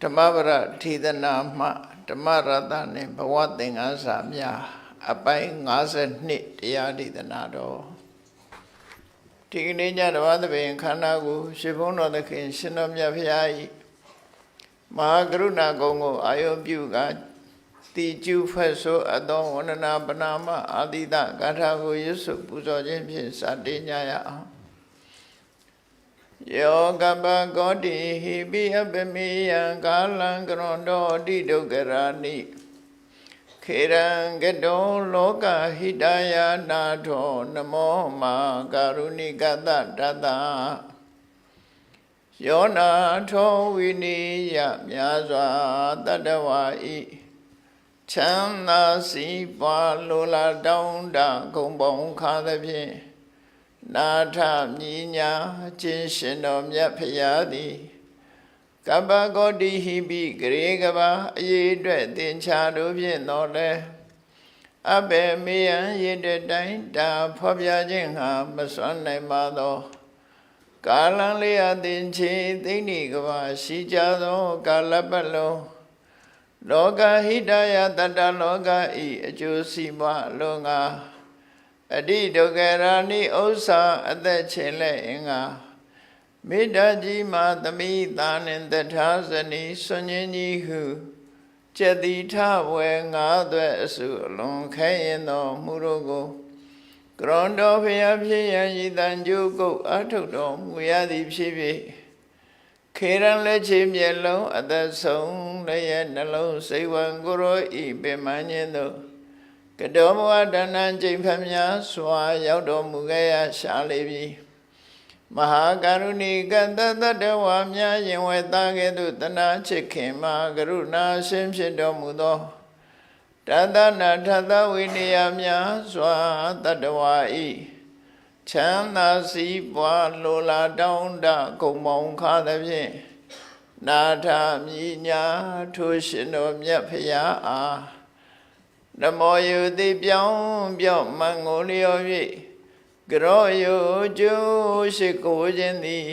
ဓမ္မပရထေသနာမှဓမ္မရတနဲ့ဘဝသင်္ကန်းစာများအပိုင်း52တရားဒေသနာတော်ဒီကနေ့ညဓမ္မသဘင်ခန္ဓာကိုရှင်ဘုန်းတော်သခင်ရှင်တော်မြတ်ဖရာ၏မဟာကရုဏာကုံကိုအာယုပြုကတိကျူဖတ်ဆိုအသောဝန္ဒနာပနာမအာတိတဂါထာကိုရွတ်ဆိုပူဇော်ခြင်းဖြင့်စတင်ကြရအောင်ယောကပကောတိဟိပိအပမေယံကာလံကရွန်တောတိဒုက္ခရာနိခေရံကတောလောကဟိတယနာထောနမောမာကာရုဏိကတတတယောနာထောဝိနိယမြာစွာတတဝါဤချမ်းသာစီပွားလိုလားတောင်းတဂုံပေါင်းခါသဖြင့်နာထမြညာခြင်းရှင်တော်မြတ်ဖရာသည်ကပ္ပဂေါတိဟိပိဂရေကဘာအရေးအတွက်သင်္ချာတို့ဖြင့်တော်လဲအဘေမေယံရေတတိုင်းတာဖော်ပြခြင်းဟာမစွမ်းနိုင်ပါသောကာလံလေးအသင်္ချေသိဏိကဘာရှိကြသောကာလပတ်လုံးလောကဟိတယတတ္တလောကဤအကျိုးစီးပွားလုံးငါအတိဒုက္ခရာနိဥစ္စာအသက်ချေလက်အင်္ဂါမေတ္တာကြီးမှာသမိသာနှင့်တထာဇနီဆွန်ញင်းကြီးဟုကျက်တိထဝဲငါးသွဲအစုအလွန်ခဲရင်တော်မူတို့ကိုကရွန်တော်ဖျားဖြစ်ရန်ဤတန်ကျိုးကုတ်အထုတ်တော်မူရသည်ဖြစ်ဖြစ်ခေရန်လက်ချေမျက်လုံးအသက်ဆုံးလည်းရဲ့နှလုံးစိတ်ဝံကိုရောဤပင်မညင်းတို့ကတောဘဝတဏ္ဏကျိန်ဖတ်များစွာရောက်တော်မူခဲ့ရရှာလေပြီမဟာကရုဏီကတတတဝါများရင်ဝဲသားကဲ့သို့တနာချစ်ခင်မှာကရုဏာရှင်ဖြစ်တော်မူသောတသနာထသဝိနည်းများစွာတတဝါဤချမ်းသာစီးပွားလိုလားတောင်းတဂုံပေါင်းခါသဖြင့်နာထမြညာထိုရှင်တော်မြတ်ဖရာအားနမောယုတိပြောင်းပြောင်းမန်ကိုလျော်၍ကရောယုကျိုးရှိကိုခြင်းသည်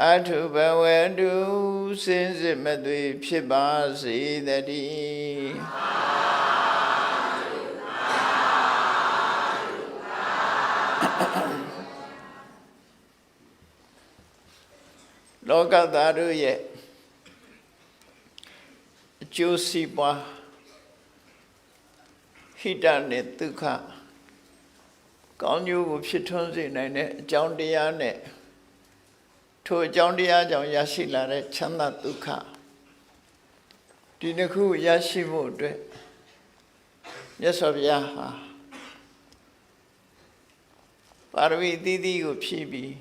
အထုဘဝတုစင်စစ်မသွေဖြစ်ပါစေတည်းလောကသားတို့ရဲ့အကျိုးစီးပွားဟိတနဲ့ဒုက္ခကောင်းကျိုးကိုဖြစ်ထွန်းစေနိုင်တဲ့အကြောင်းတရားနဲ့ထိုအကြောင်းတရားကြောင့်ရရှိလာတဲ့ချမ်းသာဒုက္ခဒီနှစ်ခုရရှိဖို့အတွက်မြတ်စွာဘုရားဟာပါရမီသီးသီးကိုဖြည့်ပြီး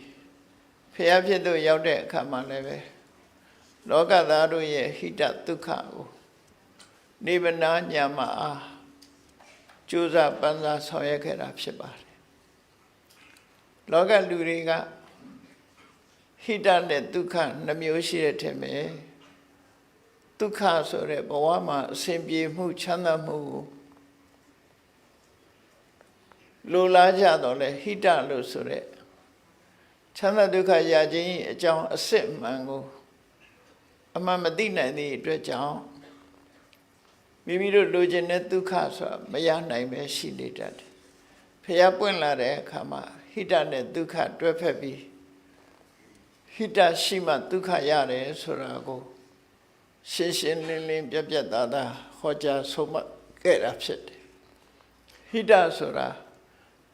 ဖျားဖြစ်လို့ရောက်တဲ့အခါမှာလည်းပဲလောကသားတို့ရဲ့ဟိတဒုက္ခကိုနိဗ္ဗာန်ညာမှာကြိုးစားပန်းစားဆောင်ရွက်ခဲ့တာဖြစ်ပါတယ်လောကလူတွေကဟိတနဲ့ဒုက္ခနှမျိုးရှိတဲ့ထင်မယ်ဒုက္ခဆိုတဲ့ဘဝမှာအစဉ်ပြေမှုချမ်းသာမှုလိုလားကြတော့လေဟိတလို့ဆိုတဲ့ချမ်းသာဒုက္ခရခြင်းအကြောင်းအစစ်မှန်ကိုအမှန်မသိနိုင်သည့်အတွက်ကြောင့်မိမိတို့လိုချင်တဲ့ဒုက္ခဆိုတာမရနိုင်ပဲရှိနေတတ်တယ်။ဖျားပွင့်လာတဲ့အခါမှာဟိတနဲ့ဒုက္ခတွဲဖက်ပြီးဟိတရှိမှဒုက္ခရတယ်ဆိုတာကိုရှင်းရှင်းလင်းလင်းပြတ်ပြတ်သားသားဟောကြားဆုံးမခဲ့တာဖြစ်တယ်။ဟိတဆိုတာ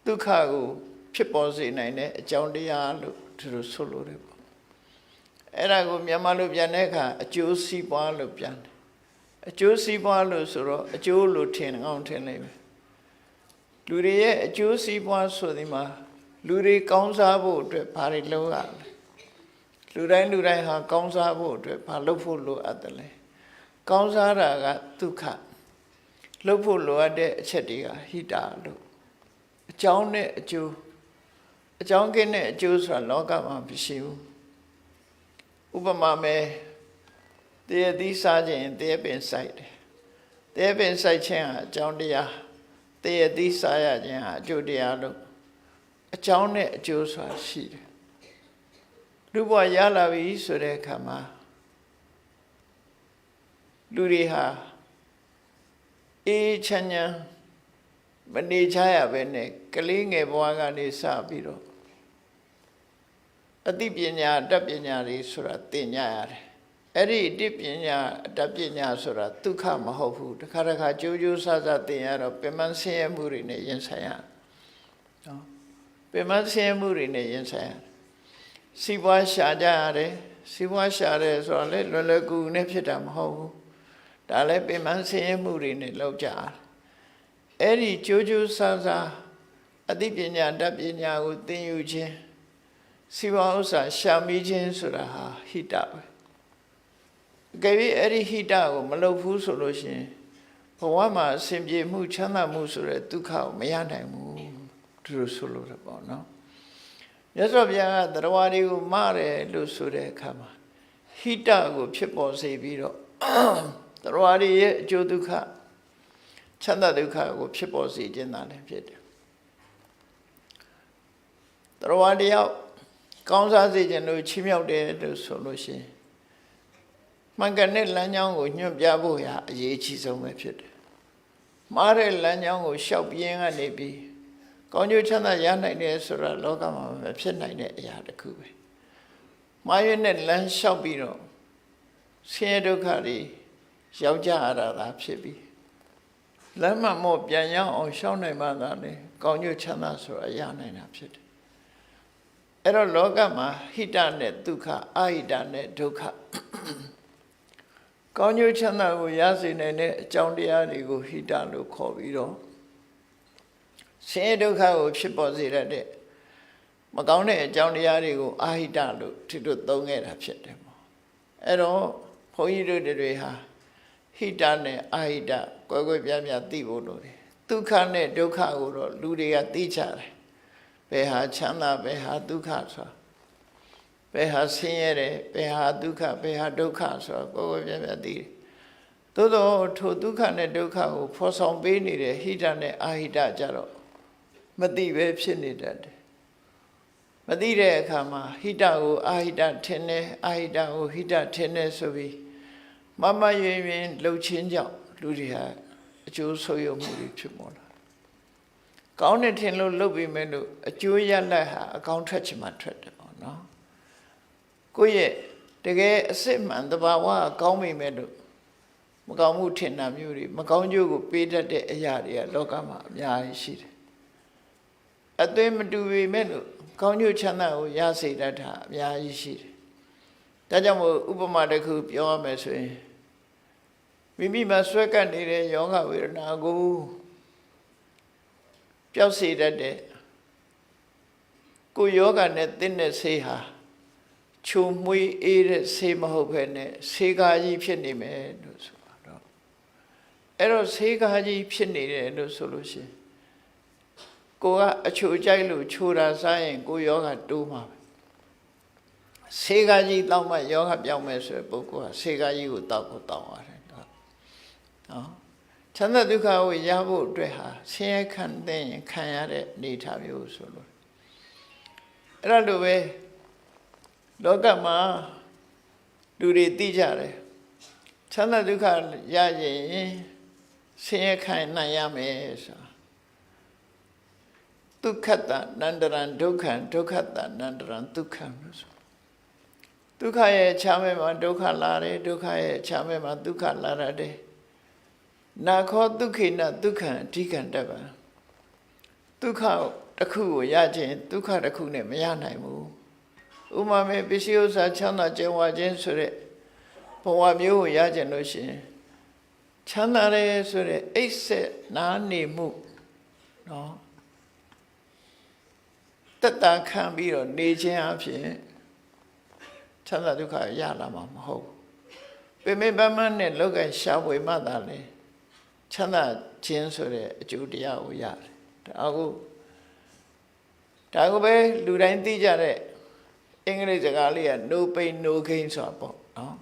ဒုက္ခကိုဖြစ်ပေါ်စေနိုင်တဲ့အကြောင်းတရားလို့သူတို့ဆိုလိုတယ်ပေါ့။အဲ့ဒါကိုမြန်မာလိုပြန်တဲ့အခါအကျိုးစီးပွားလို့ပြန်တယ်အကျိုးစီးပွားလို့ဆိုတော့အကျိုးလို့ထင်အောင်ထင်လိုက်မယ်လူတွေရဲ့အကျိုးစီးပွားဆိုဒီမှာလူတွေကောင်းစားဖို့အတွက်ဘာတွေလုပ်ရလဲလူတိုင်းဟာကောင်းစားဖို့အတွက်ဘာလုပ်ဖို့လိုအပ်တယ်လဲကောင်းစားတာကဒုက္ခလုပ်ဖို့လိုအပ်တဲ့အချက်တွေကဟိတလို့အကြောင်းနဲ့အကျိုးအကြောင်းကင်းတဲ့အကျိုးဆိုတာလောကမှာမရှိဘူးဥပမာမဲ့တရားသီးစားခြင်းတရားပင်စိုက်တယ်တရားပင်စိုက်ခြင်းဟာအကြောင်းတရားတရားသီးစားရခြင်းဟာအကျိုးတရားလို့အကြောင်းနဲ့အကျိုးဆိုတာရှိတယ်လူဘဝရလာပြီဆိုတဲ့အခါမှာ လူတွေဟာအေးချမ်းချမ်းမနေချရပဲနဲ့ကလေးငယ်ဘဝကနေစပြီးတော့အသိပညာတတ်ပညာတွေဆိုတာသင်ကြရတယ်အဲ့ဒီအသိပညာတတ်ပညာဆိုတာဒုက္ခမဟုတ်ဘူးတစ်ခါတစ်ခါကြိုးကြိုးဆဆသင်ရတော့ပင်မဆင်းရဲမှုတွေနဲ့ရင်ဆိုင်ရနော်ပင်မဆင်းရဲမှုတွေနဲ့ရင်ဆိုင်ရစီးပွားရှာကြရတယ်စီးပွားရှာတယ်ဆိုတော့လေလွယ်လွယ်ကူကူနဲ့ဖြစ်တာမဟုတ်ဘူးဒါလည်းပင်မဆင်းရဲမှုတွေနဲ့လောက်ကြရတယ်အဲ့ဒီကြိုးကြိုးဆဆအသိပညာတတ်ပညာကိုသင်ယူခြင်းစီဝါဥစ္စာရှာမိခြင်းဆိုတာဟာဟိတပဲအကယ်၍အဲ့ဒီဟိတကိုမလုပ်ဘူးဆိုလို့ရှိရင်ဘဝမှာအစဉ်ပြေမှုချမ်းသာမှုဆိုတဲ့ဒုက္ခကိုမရနိုင်ဘူးသူတို့ဆိုလို့ရပေါ့နော်မြတ်စွာဘုရားကတရားတွေကိုမတယ်လို့ဆိုတဲ့အခါမှာဟိတကိုဖြစ်ပေါ်စေပြီးတော့တရားတွေရဲ့အကျိုးဒုက္ခချမ်းသာဒုက္ခကိုဖြစ်ပေါ်စေခြင်းသာလည်းဖြစ်တယ်တရားတရားကောင်းစားစေခြင်းလို့ချီးမြှောက်တယ်လို့ဆိုလို့ရှိရင်မှန်ကန်တဲ့လမ်းကြောင်းကိုညွှန်ပြဖို့ရာအရေးကြီးဆုံးပဲဖြစ်တယ်မှားတဲ့လမ်းကြောင်းကိုရှောက်ပြင်းကနေပြီးကောင်းကျိုးချမ်းသာရနိုင်တယ်ဆိုတာလောကမှာမဖြစ်နိုင်တဲ့အရာတစ်ခုပဲမှားရတဲ့လမ်းလျှောက်ပြီးတော့ဆင်းရဲဒုက္ခတွေရောက်ကြရတာဖြစ်ပြီးလမ်းမှမော့ပြန်ရအောင်ရှောက်နိုင်မှသာလေကောင်းကျိုးချမ်းသာဆိုတာရနိုင်တာဖြစ်တယ်အဲ့တော့လောကမှာဟိတနဲ့ဒုက္ခအဟိတနဲ့ဒုက္ခကောင်းကျိုးချမ်းသာကိုရစေနိုင်တဲ့အကြောင်းတရားတွေကိုဟိတလို့ခေါ်ပြီးတော့ဆင်းရဲဒုက္ခကိုဖြစ်ပေါ်စေတဲ့မကောင်းတဲ့အကြောင်းတရားတွေကိုအဟိတလို့သူတို့သုံးခဲ့တာဖြစ်တယ်ပေါ့အဲ့တော့ဘုန်းကြီးတို့တွေဟာဟိတနဲ့အဟိတကွဲကွဲပြားပြားသိဖို့လိုတယ်ဒုက္ခနဲ့ဒုက္ခကိုတော့လူတွေကသိကြတယ်ဘယ်ဟာချမ်းသာဘယ်ဟာဒုက္ခဆိုတာဘယ်ဟာဆင်းရဲတယ်ဘယ်ဟာဒုက္ခဘယ်ဟာဒုက္ခဆိုတာကိုယ်ကိုယ်ပြပြသိတယ်သို့တော့ထိုဒုက္ခနဲ့ဒုက္ခကိုဖော်ဆောင်ပေးနေတဲ့ဟိတနဲ့အဟိတကြတော့မသိပဲဖြစ်နေတတ်တယ်မသိတဲ့အခါမှာဟိတကိုအဟိတထင်တယ်အဟိတကိုဟိတထင်တယ်ဆိုပြီးမမရွင်ရွင်လှုပ်ချင်းကြောင့်လူတွေဟာအကျိုးဆိုးရမှုတွေဖြစ်ပေါ်လာကောင်းတဲ့ထင်လို့လုပ်ပြီးမဲ့လို့အကျိုးရလဒ်ဟာအကောင်းထွက်ချင်မှထွက်တယ်ပေါ့နော်ကိုယ့်ရဲ့တကယ်အစစ်မှန်တဘာဝကောင်းမိမဲ့လို့မကောင်းမှုထင်တာမျိုးတွေမကောင်းကျိုးကိုပေးတတ်တဲ့အရာတွေကလောကမှာအများကြီးရှိတယ်အသွင်မတူပေမဲ့လို့ကောင်းကျိုးချမ်းသာကိုရစေတတ်တာအများကြီးရှိတယ်ဒါကြောင့်မို့ဥပမာတစ်ခုပြောရမယ်ဆိုရင်မိမိမှာဆွဲကပ်နေတဲ့ယောဂဝေဒနာကိုပျောက်စေတတ်တဲ့ကိုယ်ယောဂနဲ့တင်းတဲ့ဆေးဟာချုံမွေးအေးတဲ့ဆေးမဟုတ်ဘဲနဲ့ဆေးကားကြီးဖြစ်နေမယ်လို့ဆိုတာတော့အဲ့တော့ဆေးကားကြီးဖြစ်နေတယ်လို့ဆိုလို့ရှိရင်ကိုကအချိုကြိုက်လို့ချိုတာစားရင်ကိုယောဂတိုးမှာပဲဆေးကားကြီးတောက်မှယောဂပြောင်းမယ်ဆိုတဲ့ပုဂ္ဂိုလ်ကဆေးကားကြီးကိုတောက်ဖို့တောင်းရတယ်နော်ချမ်းသာဒုက္ခကိုရဖို့အတွက်ဟာဆင်းရဲခံတဲ့ရင်ခံရတဲ့အနေအထားမျိုးဆိုလို့အဲ့လိုပဲလောကမှာလူတွေသိကြတယ်ချမ်းသာဒုက္ခရရင်ဆင်းရဲခံနိုင်ရမယ်ဆိုတာဒုက္ခတနန္တရံဒုက္ခံဒုက္ခတနန္တရံဒုက္ခံလို့ဆိုဒုက္ခရဲ့အခြားမဲ့မှာဒုက္ခလာတယ်ဒုက္ခရဲ့အခြားမဲ့မှာဒုက္ခလာတယ်နာခောဒုက္ခိနဒုက္ခံအဓိကံတပံဒုက္ခတစ်ခုကိုရခြင်းဒုက္ခတစ်ခုနဲ့မရနိုင်ဘူးဥမာမဲ့ပစ္စည်းဥစ္စာချမ်းသာကြွယ်ဝခြင်းဆိုတဲ့ဘဝမျိုးကိုရခြင်းလို့ရှိရင်ချမ်းသာတယ်ဆိုတဲ့အိပ်ဆက်နားနေမှုနော်တတခံပြီးတော့နေခြင်းအဖြစ်ချမ်းသာဒုက္ခရလာမှာမဟုတ်ဘူးပေမဲ့ပန်းမနဲ့လောကရှားဝေမှသာလေချမ်းသာခြင်းဆိုတဲ့အကျိုးတရားကိုရတယ်ဒါကိုပဲလူတိုင်းသိကြတဲ့အင်္ဂလိပ်စကားလေးက no pain no gain ဆိုတာပေါ့နော်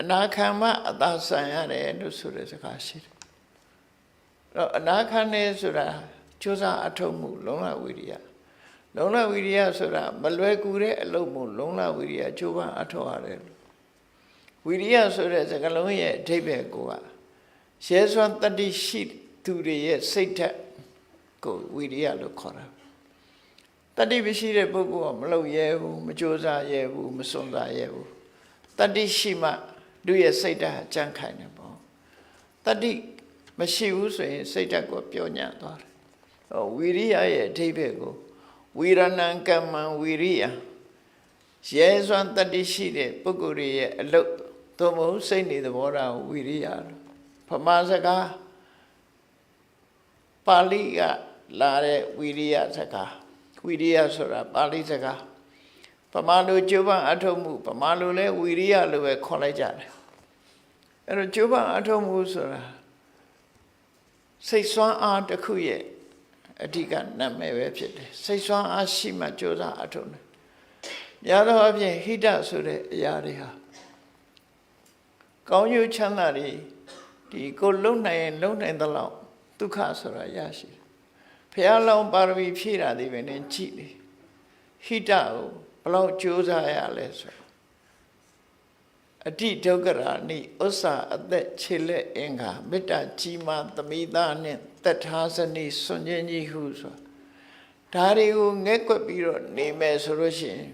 အနာခံမှအသာဆန်ရတယ်လို့ဆိုတဲ့စကားရှိတယ်တော့အနာခံနေဆိုတာကြိုးစားအထောက်မှုလုံလဝိရိယလုံလဝိရိယဆိုတာမလွယ်ကူတဲ့အလုပ်မို့လုံလဝိရိယကြိုးပမ်းအထောက်ရတယ်မ ဝိရိယဆိုတဲ့စကားလုံးရဲ့အဓိပ္ပာယ်ကိုရဲစွမ်းတတ္တိရှိသူတွေရဲ့စိတ်ဓာတ်ကိုဝိရိယလို့ခေါ်တာတတ္တိမရှိတဲ့ပုဂ္ဂိုလ်ကမလုပ်ရဲဘူးမကြိုးစားရဲဘူးမစွန့်စားရဲဘူးတတ္တိရှိမှသူရဲ့စိတ်ဓာတ်ကြံ့ခိုင်တယ်ပေါ့တတ္တိမရှိဘူးဆိုရင်စိတ်ဓာတ်ကိုပြောညံ့သွားတယ်ဝိရိယရဲ့အဓိပ္ပာယ်ကိုဝိရဏံကမ္မံဝိရိယရဲစွမ်းတတ္တိရှိတဲ့ပုဂ္ဂိုလ်ရဲ့အလုပ်သို့မဟုတ်စိတ်နေသဘောထားကိုဝိရိယလို့ဗမာစကားပါဠိကလာတဲ့ဝိရိယစကားဝိရိယဆိုတာပါဠိစကားဗမာလိုကျိုးပန်းအထုတ်မှုဗမာလိုလဲဝိရိယလို့ပဲခေါ်လိုက်ကြတယ်အဲ့တော့ကျိုးပန်းအထုတ်မှုဆိုတာစိတ်ဆွမ်းအားတစ်ခုရဲ့အဓိကနာမည်ပဲဖြစ်တယ်စိတ်ဆွမ်းအားရှိမှကြိုးစားအထုတ်တယ်များသောအားဖြင့်ဟိတဆိုတဲ့အရာတွေဟာကောင်းကျိုးချမ်းသာတွေဒီကိုလုံနိုင်ရင်လုံနိုင်သလောက်ဒုက္ခဆိုတာရရှိတယ်ဘုရားလောင်းပါရမီဖြည့်တာဒီပဲနဲ့ကြည်တယ်ဟိတကိုဘလောက်ကြိုးစားရလဲဆိုအတိဒုက္ခရာနိဥစ္စာအသက်ခြေလက်အင်္ဂါမေတ္တာကြီးမားသမိသားနဲ့သက်ထားစနည်းစွန့်ခြင်းကြီးဟုဆိုဒါတွေကိုငဲ့ကွက်ပြီးတော့နေမယ်ဆိုလို့ရှိရင်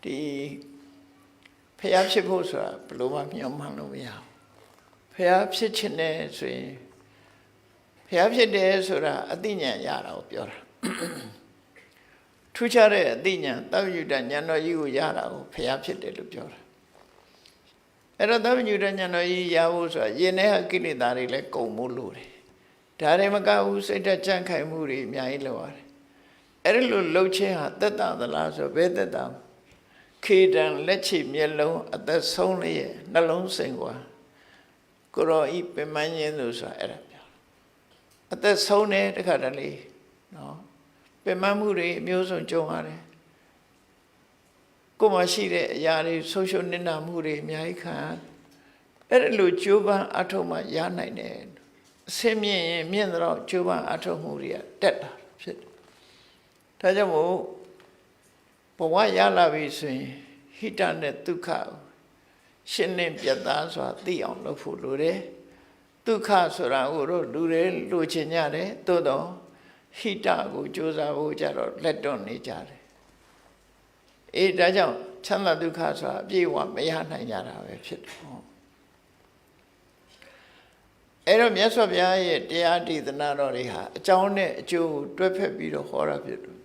ဒီဖျားဖြစ်ဖို့ဆိုတာဘယ်လိုမှမျှော်မှန်းလို့မရဘူးဖျားဖြစ်ခြင်းနဲ့ဆိုရင်ဖျားဖြစ်တယ်ဆိုတာအသိဉာဏ်ရတာကိုပြောတာထူးခြားတဲ့အသိဉာဏ်သဗ္ဗညုတဉာဏ်တော်ကြီးကိုရတာကိုဖျားဖြစ်တယ်လို့ပြောတာအဲ့တော့သဗ္ဗညုတဉာဏ်တော်ကြီးရဖို့ဆိုတာယင်တဲ့ကိလေသာတွေလည်းကုန်မို့လို့တယ်ဒါတွေမကဘူးစိတ်ဓာတ်ကြံ့ခိုင်မှုတွေအများကြီးလိုရတယ်အဲ့ဒီလိုလှုပ်ခြင်းဟာသက်သာသလားဆိုဘယ်သက်သာခေတံလက်ချေမျက်လုံးအသက်ဆုံးလျက်နှလုံးစိမ်ကွာကိုရောဤပင်မင်းခြင်းလို့ဆိုတာအဲ့ဒါပြောအသက်ဆုံးတဲ့တခါတလေနော်ပင်မမှုတွေအမျိုးစုံကြုံရတယ်ကိုယ်မှာရှိတဲ့အရာတွေဆုံးရှုံးနစ်နာမှုတွေအများကြီးခံအဲ့ဒါလိုကြိုးပမ်းအထောက်မှရနိုင်တယ်အစင်းမြင့်ရင်မြင့်တော့ကြိုးပမ်းအထောက်မှုတွေကတက်တာဖြစ်တယ်ဒါကြောင့်မို့ဘဝရလာပြီဆိုရင်ဟိတနဲ့ဒုက္ခရှင်းလင်းပြတ်သားစွာသိအောင်လုပ်ဖို့လိုတယ်ဒုက္ခဆိုတာကိုတော့လူတွေလိုချင်ကြတယ်သို့တော့ဟိတကိုကြိုးစားဖို့ကြတော့လက်တွန့်နေကြတယ်ဒါကြောင့်ချမ်းသာဒုက္ခဆိုတာအပြည့်အဝမရနိုင်ကြတာပဲဖြစ်တယ်အဲ့တော့မြတ်စွာဘုရားရဲ့တရားဒေသနာတော်တွေဟာအကြောင်းနဲ့အကျိုးကိုတွဲဖက်ပြီးတော့ဟောတာဖြစ်တယ်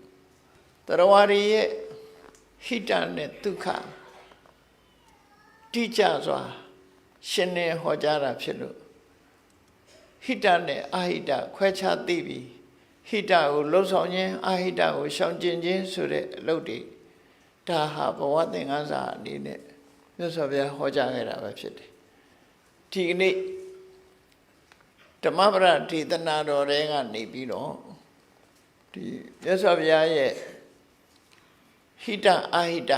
တရားဝါတွေရဲ့ဟိတနဲ့ဒုက္ခတိကျစွာရှင်းလင်းဟောကြားတာဖြစ်လို့ဟိတနဲ့အဟိတခွဲခြားသိပြီးဟိတကိုလှုပ်ဆောင်ခြင်းအဟိတကိုရှောင်ကျဉ်ခြင်းဆိုတဲ့အလုပ်တွေဒါဟာဘဝသင်္ကန်းစာအနေနဲ့မြတ်စွာဘုရားဟောကြားခဲ့တာပဲဖြစ်တယ်ဒီကနေ့ဓမ္မပဒဒေသနာတော်တွေကနေပြီးတော့ဒီမြတ်စွာဘုရားရဲ့ဟိတအဟိတ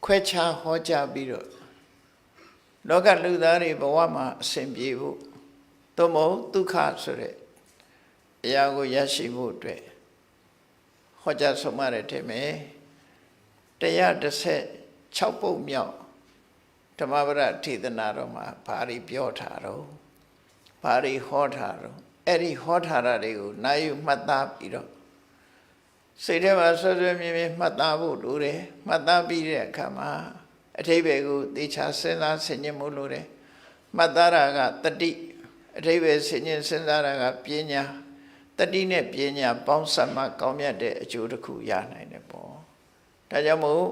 ခွဲခြားဟောကြားပြီးတော့လောကလူသားတွေဘဝမှာအစဉ်ပြေဖို့သို့မဟုတ်ဒုက္ခဆိုတဲ့အရာကိုရရှိဖို့အတွက်ဟောကြားဆုံးမတဲ့ထဲမှာ116ပုဒ်မြောက်ဓမ္မပဒဒေသနာတော်မှာဘာတွေပြောထားတော့ဘာတွေဟောထားတော့အဲ့ဒီဟောထားတာတွေကိုနာယူမှတ်သားပြီးတော့စိတ်ထဲမှာဆွဆွမြဲမြဲမှတ်သားဖို့လိုတယ်မှတ်သားပြီးတဲ့အခါမှာအထိပ္ပယ်ကိုသေချာစဉ်းစားဆင်ခြင်မှုလိုတယ်မှတ်သားတာကတတိအထိပ္ပယ်ဆင်ခြင်စဉ်းစားတာကပညာတတိနဲ့ပညာပေါင်းစပ်မှကောင်းမြတ်တဲ့အကျိုးတစ်ခုရနိုင်တယ်ပေါ့ဒါကြောင့်မို့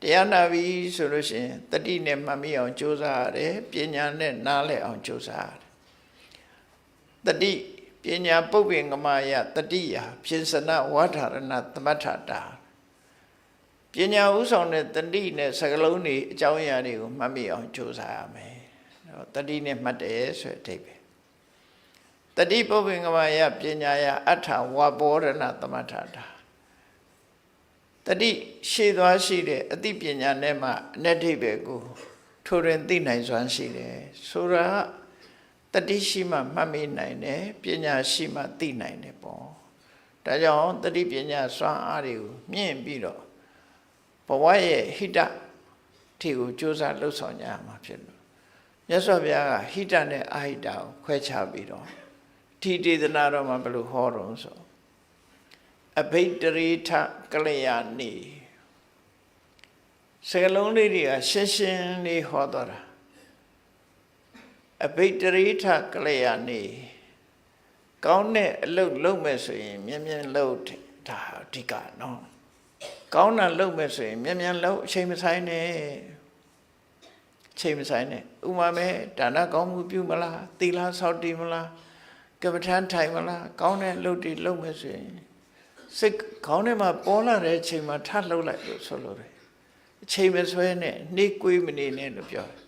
တရားနာပြီးဆိုလို့ရှိရင်တတိနဲ့မှတ်မိအောင်ကြိုးစားရတယ်ပညာနဲ့နားလည်အောင်ကြိုးစားရတယ်တတိပညာပုပ္ပင်္ဂမယတတိယဖြစ်စနဝါထာရဏသမထတာပညာဥဆောင်တဲ့တတိနဲ့စကလုံးတွေအကြောင်းအရာတွေကိုမှတ်မိအောင်ကြိုးစားရမယ်တတိနဲ့မှတ်တယ်ဆိုတဲ့အဓိပ္ပာယ်တတိပုပ္ပင်္ဂမယပညာယအဋ္ဌဝါဘောရဏသမထတာတတိရှေ့သွားရှိတဲ့အသိပညာနဲ့မှအနတ္ထိပဲကိုထိုရင်သိနိုင်စွမ်းရှိတယ်ဆိုတာတတိရှိမှမှတ်မိနိုင်တယ်ပညာရှိမှသိနိုင်တယ်ပေါ့ဒါကြောင့်တတိပညာစွမ်းအားတွေကိုမြင့်ပြီးတော့ဘဝရဲ့ဟိတ ထိကိုကြိုးစားလှုပ်ဆောင်ကြရမှာဖြစ်လို့မြတ်စွာဘုရားကဟိတနဲ့အာဟိတကိုခွဲခြားပြီးတော့ဒီဒေသနာတော်မှာဘယ်လိုဟောတော့ဆိုအဘိတရိထကလျာဏီစကလုံးလေးတွေကရှင်းရှင်းလေးဟောတော့တာအဘိတရိထကလျာဏီကောင်းတဲ့အလုပ်လုပ်မယ်ဆိုရင်မြဲမြဲလုပ်ဒါအဓိကနော်ကောင်းတာလုပ်မယ်ဆိုရင်မြဲမြဲလုပ်အချိန်မဆိုင်နဲ့ချိန်မဆိုင်နဲ့ဥမာမဲ့ဒါနကောင်းမှုပြုမလားသီလဆောက်တည်မလားကပ္ပဋ္ဌာန်းထိုင်မလားကောင်းတဲ့အလုပ်တွေလုပ်မယ်ဆိုရင်စိတ်ခေါင်းထဲမှာပေါ်လာတဲ့အချိန်မှာထလှုပ်လိုက်လို့ဆိုလို့တယ်အချိန်မဆွဲနဲ့နှိကွေးမနေနဲ့လို့ပြောတယ်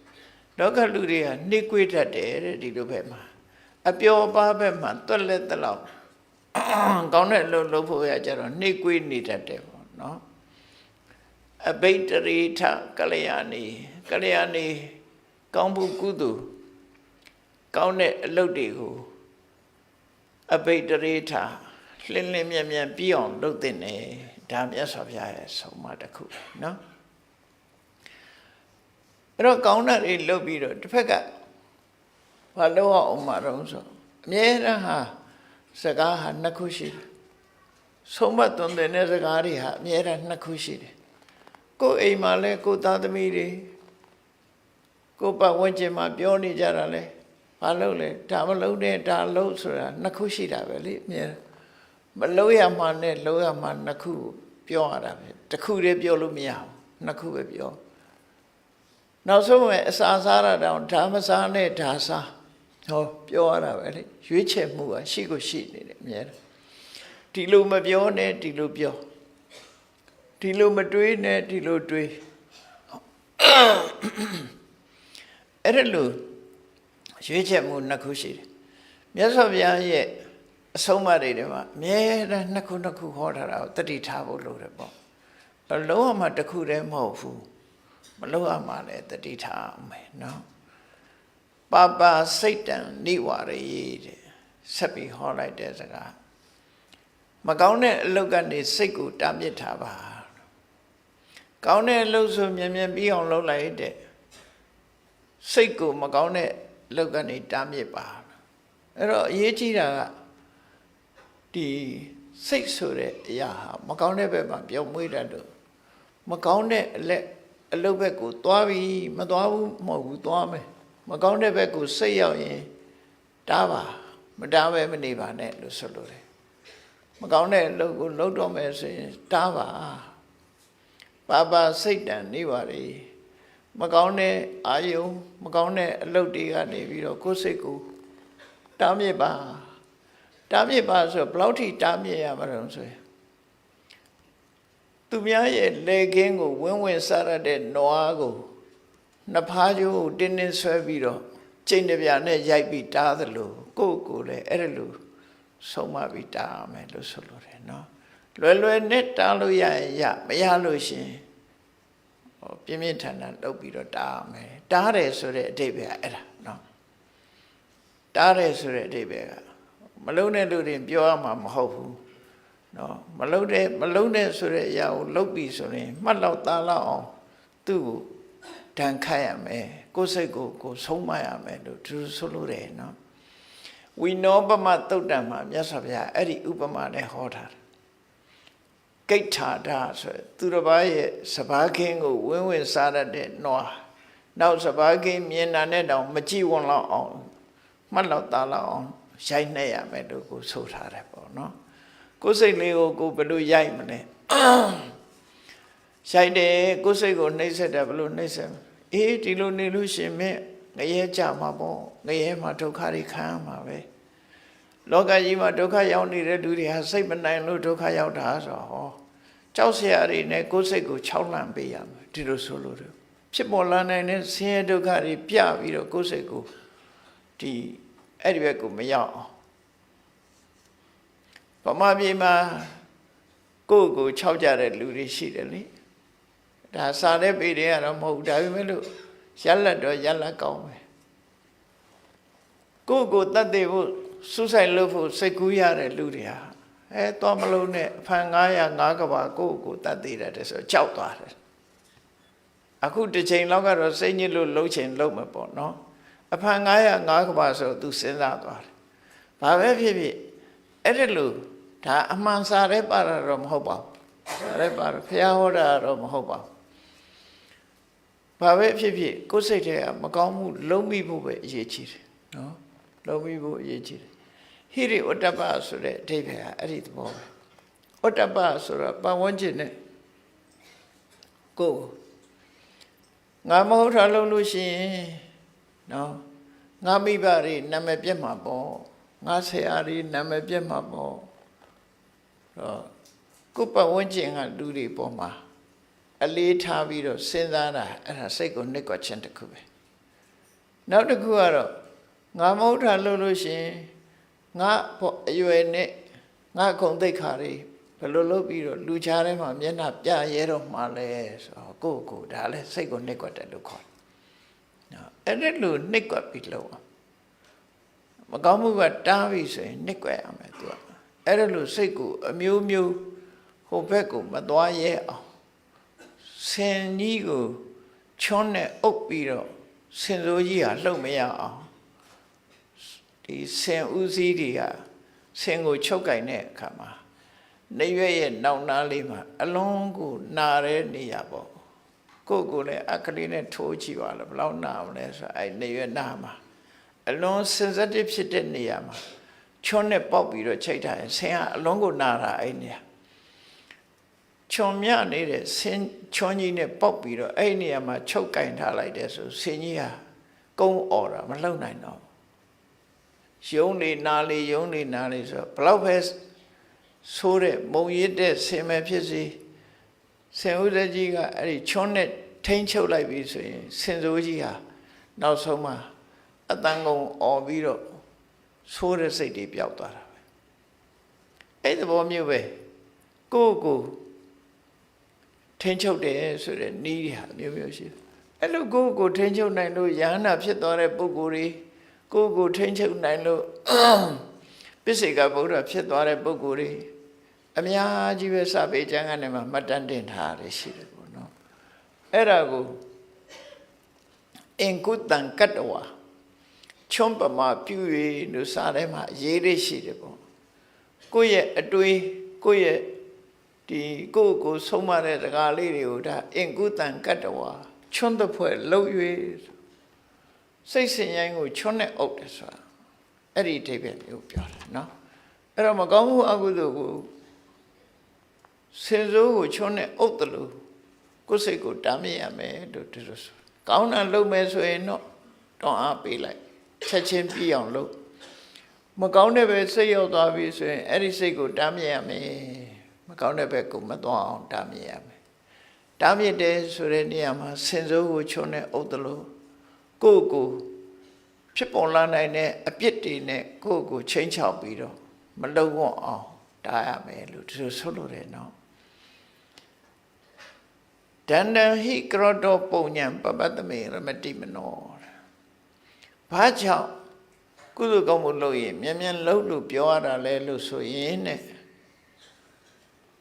လောကလူတွေကနှိကွေးတတ်တယ်တဲ့ဒီလိုဘက်မှာအပျော်ပါဘက်မှာတွက်လက်တလောက်ကောင်းတဲ့အလုပ်လုပ်ဖို့ရကြတော့နှိကွေးနေတတ်တယ်ပေါ့နော်အဘိတရိထကလျာဏီကလျာဏီကောင်းဖို့ကုသိုလ်ကောင်းတဲ့အလုပ်တွေကိုအဘိတရိထလင်းလင်းမြဲမြဲပြီးအောင်လုပ်တဲ့နေဒါမြတ်စွာဘုရားရဲ့ဆုံးမတစ်ခုနော်အဲ့တော့ကောင်းတာတွေလုပ်ပြီးတော့တစ်ဖက်ကဘာလို့အောင်မှာတော့ဆိုအမြဲတမ်းဟာစကားဟာနှစ်ခုရှိတယ်ဆုံးမသွန်သင်တဲ့စကားတွေဟာအမြဲတမ်းနှစ်ခုရှိတယ်ကိုယ်အိမ်မှာလဲကိုယ်သားသမီးတွေကိုယ်ပတ်ဝန်းကျင်မှာပြောနေကြတာလဲဘာလို့လဲဒါမလုံးနဲ့ဒါလုံးဆိုတာနှစ်ခုရှိတာပဲလေအမြဲမလုံးရမှနဲ့လုံးရမှနှစ်ခုပြောရတာပဲတစ်ခုတည်းပြောလို့မရဘူးနှစ်ခုပဲပြောနောက်ဆုံးပဲအစာစားရတောင်ဓမ္မစားနဲ့ဓာစားဟောပြောရတာပဲလေရွေးချယ်မှုကရှိကိုရှိနေတယ်အမြဲဒီလိုမပြောနဲ့ဒီလိုပြောဒီလိုမတွေးနဲ့ဒီလိုတွေးအဲ့ဒါလို့ရွေးချယ်မှုနှစ်ခုရှိတယ်မြတ်စွာဘုရားရဲ့အဆုံးအမတွေထဲမှာအမြဲတမ်းနှစ်ခုဟောထားတာကိုတတိထားဖို့လိုတယ်ပေါ့လုံးဝမှတစ်ခုတည်းမဟုတ်ဘူးမလုံးဝမှလည်းတတိထားမယ်နော်ပါပါစိတ်တံနိဝရယေတဲ့ဆက်ပြီးဟောလိုက်တဲ့စကားမကောင်းတဲ့အလုပ်ကနေစိတ်ကိုတားမြစ်ထားပါကောင်းတဲ့အလုပ်ဆိုမြဲမြဲပြီးအောင်လုပ်လိုက်တဲ့စိတ်ကိုမကောင်းတဲ့အလုပ်ကနေတားမြစ်ပါအဲ့တော့အရေးကြီးတာကဒီစိတ်ဆိုတဲ့အရာဟာမကောင်းတဲ့ဘက်မှာပြောင်းမွေးတတ်တော့မကောင်းတဲ့အလုပ်ဘက်ကိုသွားပြီးမသွားဘူးမဟုတ်ဘူးသွားမယ်မကောင်းတဲ့ဘက်ကိုစိတ်ရောက်ရင်တားပါမတားပဲမနေပါနဲ့လို့ဆိုလိုတယ်မကောင်းတဲ့အလုပ်ကိုလုပ်တော့မယ်ဆိုရင်တားပါပါပါစိတ်တန်နေပါလေမကောင်းတဲ့အာယုံမကောင်းတဲ့အလုပ်တွေကနေပြီးတော့ကိုယ်စိတ်ကိုတားမြစ်ပါဆိုဘယ်လောက်ထိတားမြစ်ရမှာလဲဆိုရင်သူများရဲ့လေခင်းကိုဝင်းစားရတဲ့နွားကိုနှစ်ဖားကျိုးတင်းဆွဲပြီးတော့ကျိန်တပြာနဲ့ရိုက်ပြီးတားသလိုကိုယ်လည်းအဲ့ဒါလိုဆုံးမပြီးတားရမယ်လို့ဆိုလိုတယ်နော်လွယ်နဲ့တားလို့ရရင်ရမရလို့ရှင်ပြင်းပြင်းထန်ထန်လုပ်ပြီးတော့တားရမယ်တားတယ်ဆိုတဲ့အဓိပ္ပာယ်အဲ့ဒါနော်တားတယ်ဆိုတဲ့အဓိပ္ပာယ်ကမလုံးတဲ့လူတွေပြောရမှာမဟုတ်ဘူးနော်မလုံးတဲ့ဆိုတဲ့အရာကိုလုပ်ပြီးဆိုရင်မှတ်လောက်သားလောက်အောင်သူ့ကိုဒဏ်ခတ်ရမယ်ကိုယ်စိတ်ကိုဆုံးမရမယ်လို့သူဆိုလို့တယ်နော်ဝိနောပမသုတ်တံမှာမြတ်စွာဘုရားအဲ့ဒီဥပမာနဲ့ဟောထားတယ်ကိဋ္ဌာဒဆိုသူတစ်ပါးရဲ့စဘာခင်းကိုဝင်းစားရတဲ့နွားနောက်စဘာခင်းမြင်တာနဲ့တောင်မကြည့်ဝန်းလောက်အောင်မှတ်လောက်သားလောက်အောင်ရိုက်နှက်ရမယ်လို့ကိုဆိုထားတယ်ပေါ့နော်ကိုယ်စိတ်လေးကိုဘယ်လိုရိုက်မလဲရိုက်တယ်ကိုယ်စိတ်ကိုနှိမ့်ဆက်တယ်ဘယ်လိုနှိမ့်ဆက်အေးဒီလိုနေလို့ရှင်မင်းငရဲကြမှာပေါ့ငရဲမှာဒုက္ခတွေခံရမှာပဲလောကကြီးမှာဒုက္ခရောက်နေတဲ့လူတွေဟာစိတ်မနိုင်လို့ဒုက္ခရောက်တာဆိုတော့ဟောကြောက်စရာတွေနဲ့ကိုယ်စိတ်ကိုခြောက်လန့်ပေးရမယ်ဒီလိုဆိုလို့ဖြစ်ပေါ်လာနိုင်တဲ့ဆင်းရဲဒုက္ခတွေပြပြီးတော့ကိုယ်စိတ်ကိုဒီအဲ့ဒီဘက်ကိုမရောက်အောင်ဗမာပြည်မှာကိုယ့်ကိုခြောက်ကြတဲ့လူတွေရှိတယ်လေဒါစားတဲ့ပေတွေကတော့မဟုတ်ဒါပေမဲ့လို့ရက်လက်တော့ရက်လက်ကောင်းပဲကိုယ့်ကိုတတ်သိဖို့စူးစိုက်လို့ဖို့စိတ်ကူးရတဲ့လူတွေဟာသွားမလို့နဲ့အဖန်900 5ကဘာကိုယ့်ကိုတတ်သိတယ်ဆိုကြောက်သွားတယ် အခုတစ်ချိန်လောက်ကတော့စိတ်ညစ်လို့လှုပ်ချင်လှုပ်မှာပေါ့နော်အဖန်905ကဘာဆိုသူစဉ်းစားသွားတယ်ဘာပဲဖြစ်ဖြစ်အဲ့ဒါလို့ဒါအမှန်စာရဲပါတော့မဟုတ်ပါဘူးစာရဲပါတော့ဘုရားဟောတာတော့မဟုတ်ပါဘူးဘာပဲဖြစ်ဖြစ်ကိုယ်စိတ်ထဲကမကောင်းမှုလုံးမိဖို့ပဲအရေးကြီးတယ်နော်လုံးမိဖို့အရေးကြီးတယ်ဟိရိဩတ္တပဆိုတဲ့အဓိပ္ပာယ်ကအဲ့ဒီသဘောပဲဩတ္တပဆိုတာပတ်ဝန်းကျင်နဲ့ကိုယ်ငါမဟုတ်တာလုပ်လို့ရှိရင်နော်ငါမိဘတွေနာမည်ပြတ်မှာပေါ့ငါဆရာတွေနာမည်ပြတ်မှာပေါ့တော့ကိုယ်ပတ်ဝန်းကျင်ကလူတွေပေါ်မှာအလေးထားပြီးတော့စဉ်းစားတာအဲ့ဒါစိတ်ကိုနှိပ်ကွက်ခြင်းတစ်ခုပဲနောက်တစ်ခုကတော့ငါမဟုတ်တာလုပ်လို့ရှိရင်ငါအရွယ်နဲ့ငါခုံသိက္ခာတွေဘယ်လိုလုပ်ပြီးတော့လူချားထဲမှာမျက်နှာပြရဲတော့မှလဲဆိုတော့ကိုဒါလည်းစိတ်ကိုနှိပ်ကွက်တယ်လို့ခေါ်တယ်နော်အဲ့ဒါလို့နှိပ်ကွက်ပြီးလို့မကောင်းမှုကတားပြီဆိုရင်နှိပ်ကွက်ရမယ်သူကအဲ့ဒါလို့စိတ်ကိုအမျိုးမျိုးဟိုဘက်ကိုမသွားရဲအောင်ဆင်ကြီးကိုချွန်းနဲ့အုပ်ပြီးတော့ဆင်စိုးကြီးဟာလှုပ်မရအောင်ဒီဆင်ဦးစီးတွေကဆင်ကိုချုပ်ကင်တဲ့အခါမှာနေရွက်ရဲ့နောက်နားလေးမှာအလုံးကိုနာတဲ့နေရာပေါ့ကိုလည်းအခလေးနဲ့ထိုးကြည့်ပါလားဘယ်လောက်နာမလဲဆိုအဲ့နေရွက်နာမှာအလုံး sensitive ဖြစ်တဲ့နေရာမှာချွန်းနဲ့ပေါက်ပြီးတော့ချိတ်ထားရင်ဆင်ကအလုံးကိုနာတာအဲ့နေရာချွန်မြနေတဲ့ဆင်ချွန်ကြီးနဲ့ပေါက်ပြီးတော့အဲ့နေရာမှာချုပ်ကင်ထားလိုက်တဲ့ဆိုဆင်ကြီးဟာကုန်းអော်တာမလှုပ်နိုင်တော့ယုံနေနာလေယုံနေနာလေဆိုဘလောက်ပဲဆိုးတဲ့မုံရစ်တဲ့ဆင်မဲ့ဖြစ်စီဆင်ဦးသက်ကြီးကအဲ့ဒီချွန်းနဲ့ထိန်းချုပ်လိုက်ပြီဆိုရင်ဆင်စိုးကြီးဟာနောက်ဆုံးမှာအတန်ကုန်អော်ပြီးတော့ဆိုးတဲ့စိတ်တွေပျောက်သွားတာပဲအဲ့ဒီဘောမျိုးပဲကိုထိန်းချုပ်တယ်ဆိုတဲ့နီးတွေဟာမျိုးမျိုးရှိတယ်အဲ့လိုကိုထိန်းချုပ်နိုင်လို့ယန္တာဖြစ်သွားတဲ့ပုဂ္ဂိုလ်တွေကိုထိန်းချုပ်နိုင်လို့ပိစိကဗုဒ္ဓဖြစ်သွားတဲ့ပုဂ္ဂိုလ်တွေအများကြီးပဲစာပေကျမ်းကနေမှမှတ်တမ်းတင်ထားရရှိတယ်ပေါ့နော်အဲ့ဒါကိုအင်ကုတံကတ္တဝါချွန်ပမာပြု၍လို့စာထဲမှာရေးရရှိတယ်ပေါ့ကိုယ့်ရဲ့အတွေးကိုယ့်ရဲ့ဒီကိုဆုံးမတဲ့စကားလေးတွေကိုဒါအင်ကုတံကတ္တဝါချွန်းတဲ့ဖွဲ့လှုပ်၍စိတ်ဆင်ရိုင်းကိုချွန်းနဲ့အုပ်တယ်ဆိုတာအဲ့ဒီအဓိပ္ပာယ်မျိုးပြောတယ်နော်အဲ့တော့မကောင်းမှုအကုသိုလ်ကိုဆင်စိုးကိုချွန်းနဲ့အုပ်တယ်လို့ကိုယ်စိတ်ကိုတားမြစ်ရမယ်လို့ဒီလိုဆိုကောင်းတာလုပ်မယ်ဆိုရင်တော့တောင်းအားပေးလိုက်ချက်ချင်းပြည့်အောင်လုပ်မကောင်းတဲ့ပဲစိတ်ရောက်သွားပြီဆိုရင်အဲ့ဒီစိတ်ကိုတားမြစ်ရမယ်မကောင်းတဲ့ဘက်ကိုမသွားအောင်တားမြစ်ရမယ်တားမြစ်တယ်ဆိုတဲ့နေရာမှာဆင်စိုးကိုချွန်းနဲ့အုပ်တယ်လို့ကိုဖြစ်ပေါ်လာနိုင်တဲ့အပြစ်တွေနဲ့ကိုချင်းချောက်ပြီးတော့မလုံဝအောင်တားရမယ်လို့ဒီလိုဆိုလို့တယ်နော်ဒန္တဟိကရတောပုံညံပပတ္တမေရမတိမနောဘာကြောင့်ကုသိုလ်ကောင်းမှုလုပ်ရင်မြန်လုပ်လို့ပြောရတာလဲလို့ဆိုရင်တဲ့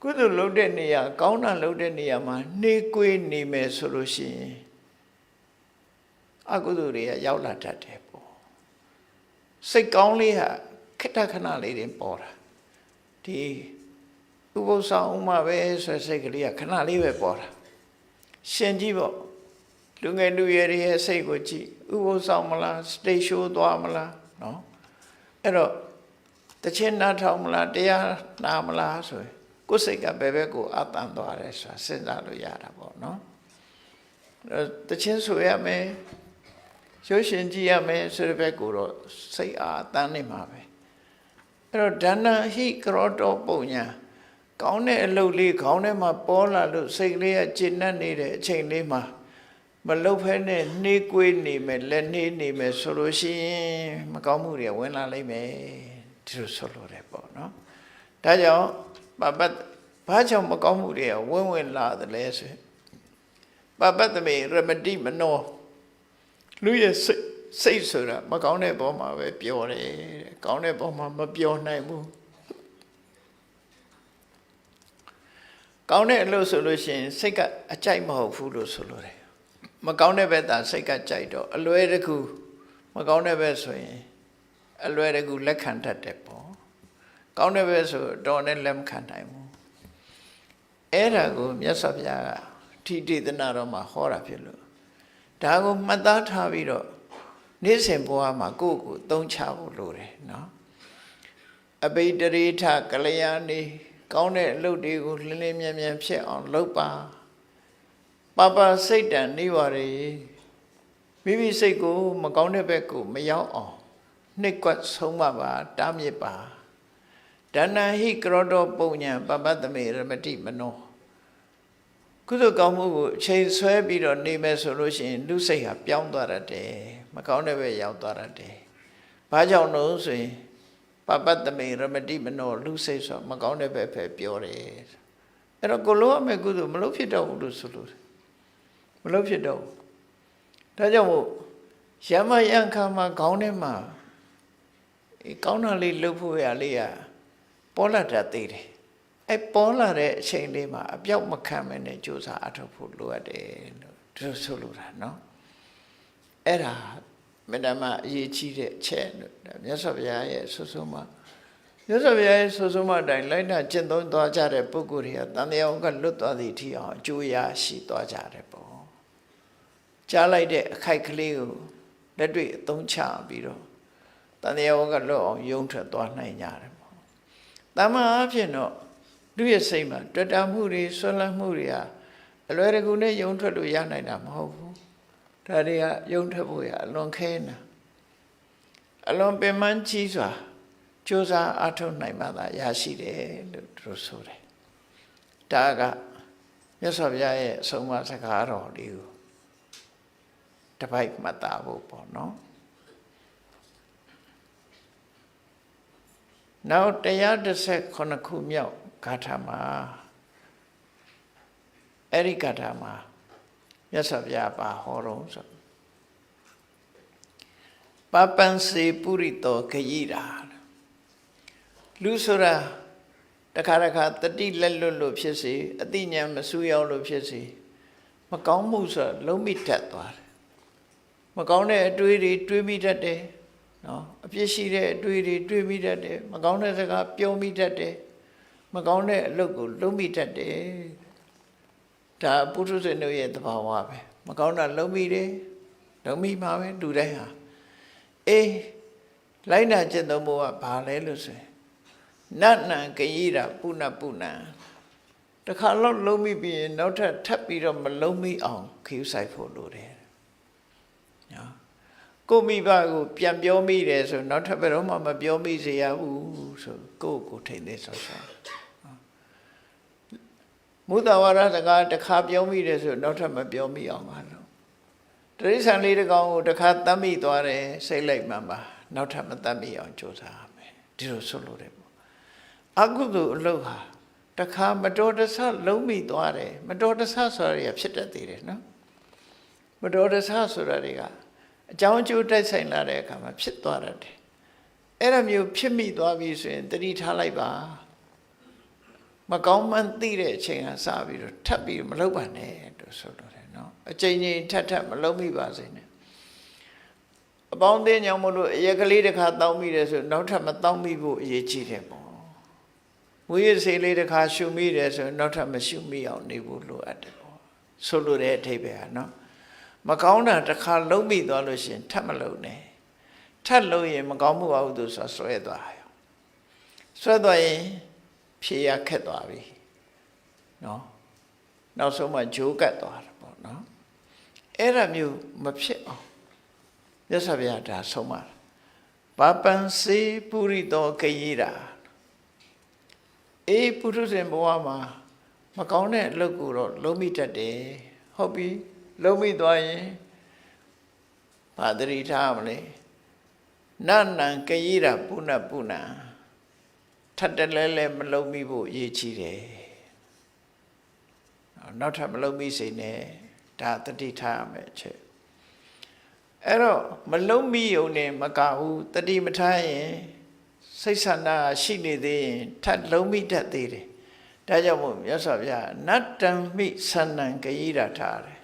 ကုသိုလ်လုပ်တဲ့နေရာကောင်းတာလုပ်တဲ့နေရာမှာနှေးကွေးနေမယ်ဆိုလို့ရှိရင်အကုသိုလ်တွေကရောက်လာတတ်တယ်ပေါ့စိတ်ကောင်းလေးဟာခိတ္တခဏလေးတင်ပေါ်တာဒီဥပုသ်ဆောင်ဥမှာပဲဆိုစိတ်ကလေးကခဏလေးပဲပေါ်တာရှင်ကြည့်ပေါ့လူငယ်လူရွယ်တွေရဲ့စိတ်ကိုကြည့်ဥပုသ်ဆောင်မလားစတိတ်ရှိုးသွားမလားနော်အဲ့တော့တခြင်းနားထောင်မလားတရားနာမလားဆိုရင်ကိုယ်စိတ်ကဘယ်ဘက်ကိုအတန်သွားတယ်ဆိုတာစဉ်းစားလို့ရတာပေါ့နော်တခြင်းဆိုရမယ်ရုပ်ရှင်ကြည့်ရမယ်ဆိုတဲ့ဘက်ကိုတော့စိတ်အားတန်းနေမှာပဲအဲ့တော့ဒါနဟိကရောတောပုံညာကောင်းတဲ့အလုပ်လေးခေါင်းထဲမှာပေါ်လာလို့စိတ်ကလေးကကျဉ်းနေတဲ့အချိန်လေးမှာမလုတ်ဖဲနဲ့နှေးကွေးနေမယ်လက်နှေးနေမယ်ဆိုလို့ရှိရင်မကောင်းမှုတွေဝင်လာလိမ့်မယ်ဒီလိုဆိုလို့တယ်ပေါ့နော်ဒါကြောင့်ဘာကြောင့်မကောင်းမှုတွေကဝင်လာတယ်လဲဆိုရင်ပပတ္တမေရမတိမနောလူရဲ့စိတ်ဆိုတာမကောင်းတဲ့ဘောမှာပဲပြောတယ်တဲ့ကောင်းတဲ့ဘောမှာမပြောနိုင်ဘူးကောင်းတဲ့အလုပ်ဆိုလို့ရှိရင်စိတ်ကအကြိုက်မဟုတ်ဘူးလို့ဆိုလို့တယ် မကောင်းတဲ့ဘက်သာစိတ်ကကြိုက်တော့အလွယ်တကူမကောင်းတဲ့ဘက်ဆိုရင်အလွယ်တကူလက်ခံတတ်တယ်ပေါ့ကောင်းတဲ့ဘက်ဆိုတော့နဲ့လက်မခံနိုင်ဘူးအဲ့ဒါကိုမြတ်စွာဘုရားကထိတိသနာတော်မှာဟောတာဖြစ်လို့ဒါကိုမှတ်သားထားပြီးတော့နေ့စဉ်ဘဝမှာကိုယ့်ကိုယ်သုံးချဖို့လိုတယ်နော်အဘိဓရိထကလျာဏီကောင်းတဲ့အလုပ်တွေကိုလင်းလင်းမြန်မြန်ဖြစ်အောင်လုပ်ပါပပစိတ်တန်နေပါလေမိမိစိတ်ကိုမကောင်းတဲ့ဘက်ကိုမရောက်အောင်နှိပ်ကွက်ဆုံးမပါတားမြစ်ပါဒါနဟိကရောတောပုံညာပပတမေရမတိမနောကုသိုလ်ကောင်းမှုကိုအချိန်ဆွဲပြီးတော့နေမယ်ဆိုလို့ရှိရင်လူစိတ်ဟာပြောင်းသွားတတ်တယ်မကောင်းတဲ့ဘက်ရောက်သွားတတ်တယ်ဘာကြောင့်လို့ဆိုရင်ပပတမေရမတိမနောလူစိတ်ဆိုမကောင်းတဲ့ဘက်ပဲပြောတယ်အဲ့တော့ကိုလိုအမဲ့ကုသိုလ်မလုပ်ဖြစ်တော့ဘူးလို့ဆိုလို့မလုပ်ဖြစ်တော့ဒါကြောင့်မို့ရမယံခါမှာခေါင်းထဲမှာကောင်းတာလေးလုပ်ဖို့ရလေးရပေါ်လာတတ်သေးတယ်အဲ့ပေါ်လာတဲ့အချိန်လေးမှာအပြောက်မခံမနဲ့ကြိုးစားအထောက်ဖို့လိုအပ်တယ်လို့သူဆိုလိုတာနော်အဲ့ဒါမေတ္တာမှာအရေးကြီးတဲ့အချက်လို့မြတ်စွာဘုရားရဲ့ဆွဆုံးမှာမြတ်စွာဘုရားရဲ့ဆွဆုံးမှာတိုင်းလိုက်နာကျင့်သုံးသွားကြတဲ့ပုဂ္ဂိုလ်တွေကတန်တရားကလွတ်သွားသည့်အထိအောင်အကျိုးရရှိသွားကြတယ်ပေါ့ကြားလိုက်တဲ့အခိုက်ကလေးကိုလက်တွေ့အသုံးချပြီးတော့တန်တရားကလွတ်အောင်ယုံထွက်သွားနိုင်ကြတယ်ပေါ့တမန်အဖြစ်တော့လူရဲ့စိတ်မှာတွေ့တာမှုတွေဆွလန်းမှုတွေဟာအလွယ်တကူနဲ့ယုံထွက်လို့ရနိုင်တာမဟုတ်ဘူးဒါတွေကယုံထွက်ဖို့ရအလွန်ခဲနာအလွန်ပင်ပန်းကြီးစွာကြိုးစားအားထုတ်နိုင်မှသာရရှိတယ်လို့သူတို့ဆိုတယ်ဒါကမြတ်စွာဘုရားရဲ့အဆုံးအမစကားတော်လေးကိုတပိုက်မှတ်သားဖို့ပေါ့နော်နောက်119ခုမြောက်ဂါထာမှာအဲ့ဒီဂါထာမှာမြတ်စွာဘုရားပါဟောတော်ဆိုပပံစေပုရိတောခယိရာလူဆိုတာတခါတခါတတိလက်လွတ်လို့ဖြစ်စေအတိညာမဆူရောက်လို့ဖြစ်စေမကောင်းမှုဆိုလုံးမိတတ်သွားတယ်မကောင်းတဲ့အတွေးတွေတွေးမိတတ်တယ်နော်အပြစ်ရှိတဲ့အတွေးတွေတွေးမိတတ်တယ်မကောင်းတဲ့စကားပြောမိတတ်တယ်မကောင်းတဲ့အလုပ်ကိုလုံးမိတတ်တယ်ဒါပုထုဇဉ်တို့ရဲ့သဘာဝပဲမကောင်းတာလုံးမိတယ်လုံးမိမှာပဲလူတိုင်းဟာအေးလိုက်နာကျင့်သုံးဖို့ကဘာလဲလို့ဆိုရင်နတ်နံကယိရာပုဏ္ဏပုဏ္ဏတခါတော့လုံးမိပြီးရင်နောက်ထပ်ပြီးတော့မလုံးမိအောင်ခီးဆိုင်ဖို့လိုတယ်နော်ကိုမိဘကိုပြန်ပြောမိတယ်ဆိုနောက်ထပ်ဘယ်တော့မှမပြောမိစေရဘူးဆိုကိုထိန်သေးဆောဆောမုဒ္ဒဝါဒစကားတစ်ခါပြောမိတယ်ဆိုနောက်ထပ်မပြောမိအောင်ပါလို့တရိစ္ဆာန်လေးတစ်ကောင်ကိုတစ်ခါတတ်မိသွားတယ်စိတ်လိုက်မှန်ပါနောက်ထပ်မတတ်မိအောင်ကြိုးစားရမယ်ဒီလိုဆိုလို့တယ်ပေါ့အကုသိုလ်အလုပ်ဟာတစ်ခါမတော်တဆလုံးမိသွားတယ်မတော်တဆဆိုတာတွေကဖြစ်တတ်သေးတယ်နော်မတော်တဆဆိုတာတွေကအကြောင်းအကျိုးတိုက်ဆိုင်လာတဲ့အခါမှာဖြစ်သွားတတ်တယ်အဲ့လိုမျိုးဖြစ်မိသွားပြီဆိုရင်တတိထားလိုက်ပါမကောင်းမှန်းသိတဲ့အချိန်ကစပြီးတော့ထပ်ပြီးမလုပ်ပါနဲ့လို့ဆိုတော့တယ်နော်အချိန်ချင်းထပ်မလုပ်မိပါစေနဲ့အပေါင်းအသင်းကြောင့်မလို့အရက်ကလေးတစ်ခါတောင်းမိတယ်ဆိုနောက်ထပ်မတောင်းမိဖို့အရေးကြီးတယ်ပေါ့မူရစေးလေးတစ်ခါရှုမိတယ်ဆိုနောက်ထပ်မရှုမိအောင်နေဖို့လိုအပ်တယ်ပေါ့ဆိုလိုတဲ့အထိပ္ပယ်ဟာနော်မကောင်းတာတစ်ခါလုံးမိသွားလို့ရှိရင်ထပ်မလုပ်နဲ့ထပ်လို့ရင်မကောင်းမှုအဟုသူဆိုဆွဲသွားရောဆွဲသွားရင်ဖြေရခက်သွားပြီနော်နောက်ဆုံးမှဂျိုးကတ်သွားတယ်ပေါ့နော်အဲ့ဒါမျိုးမဖြစ်အောင်မြတ်စွာဘုရားဒါဆုံးမပပံစေပုရိတောခယိရာအေးပုထုဇဉ်ဘဝမှာမကောင်းတဲ့အလုပ်ကိုတော့လုံးမိတတ်တယ်ဟုတ်ပြီလုံးမိသွားရင်ဘာတတိထားမလဲနနံခယိရာပုဏ္ဏပုဏ္ဏထပ်တလဲမလုံးမိဖို့အရေးကြီးတယ်နောက်ထပ်မလုံးမိစေနဲ့ဒါတတိထားရမယ်အချက်အဲ့တော့မလုံးမိုံနဲ့မကဘူးတတိမထားရင်စိတ်ဆန္ဒရှိနေသေးရင်ထပ်လုံးမိတတ်သေးတယ်ဒါကြောင့်မို့မြတ်စွာဘုရားနတ္တံမိသန္နံခယိရာထားတယ်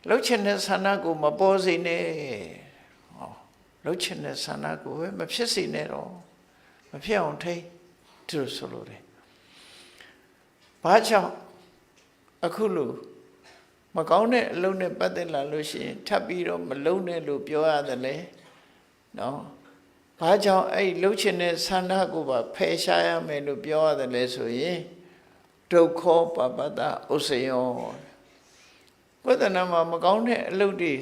လှုပ်ချင်တဲ့ဆန္ဒကိုမပေါ်စေနဲ့ဟောလှုပ်ချင်တဲ့ဆန္ဒကိုပဲမဖြစ်စေနဲ့တော့မဖြစ်အောင်ထိသူတို့ဆိုလို့တယ်ဘာကြောင့်အခုလို့မကောင်းတဲ့အလုပ်နဲ့ပတ်သက်လာလို့ရှိရင်ထပ်ပြီးတော့မလုံးနဲ့လို့ပြောရတယ်လေနော်ဘာကြောင့်အဲ့လှုပ်ချင်တဲ့ဆန္ဒကိုပါဖယ်ရှားရမယ်လို့ပြောရတယ်လေဆိုရင်ဒုက္ခပပတ္တဥစ္စယောဝိဒနာမှာမကောင်းတဲ့အလုပ်တွေ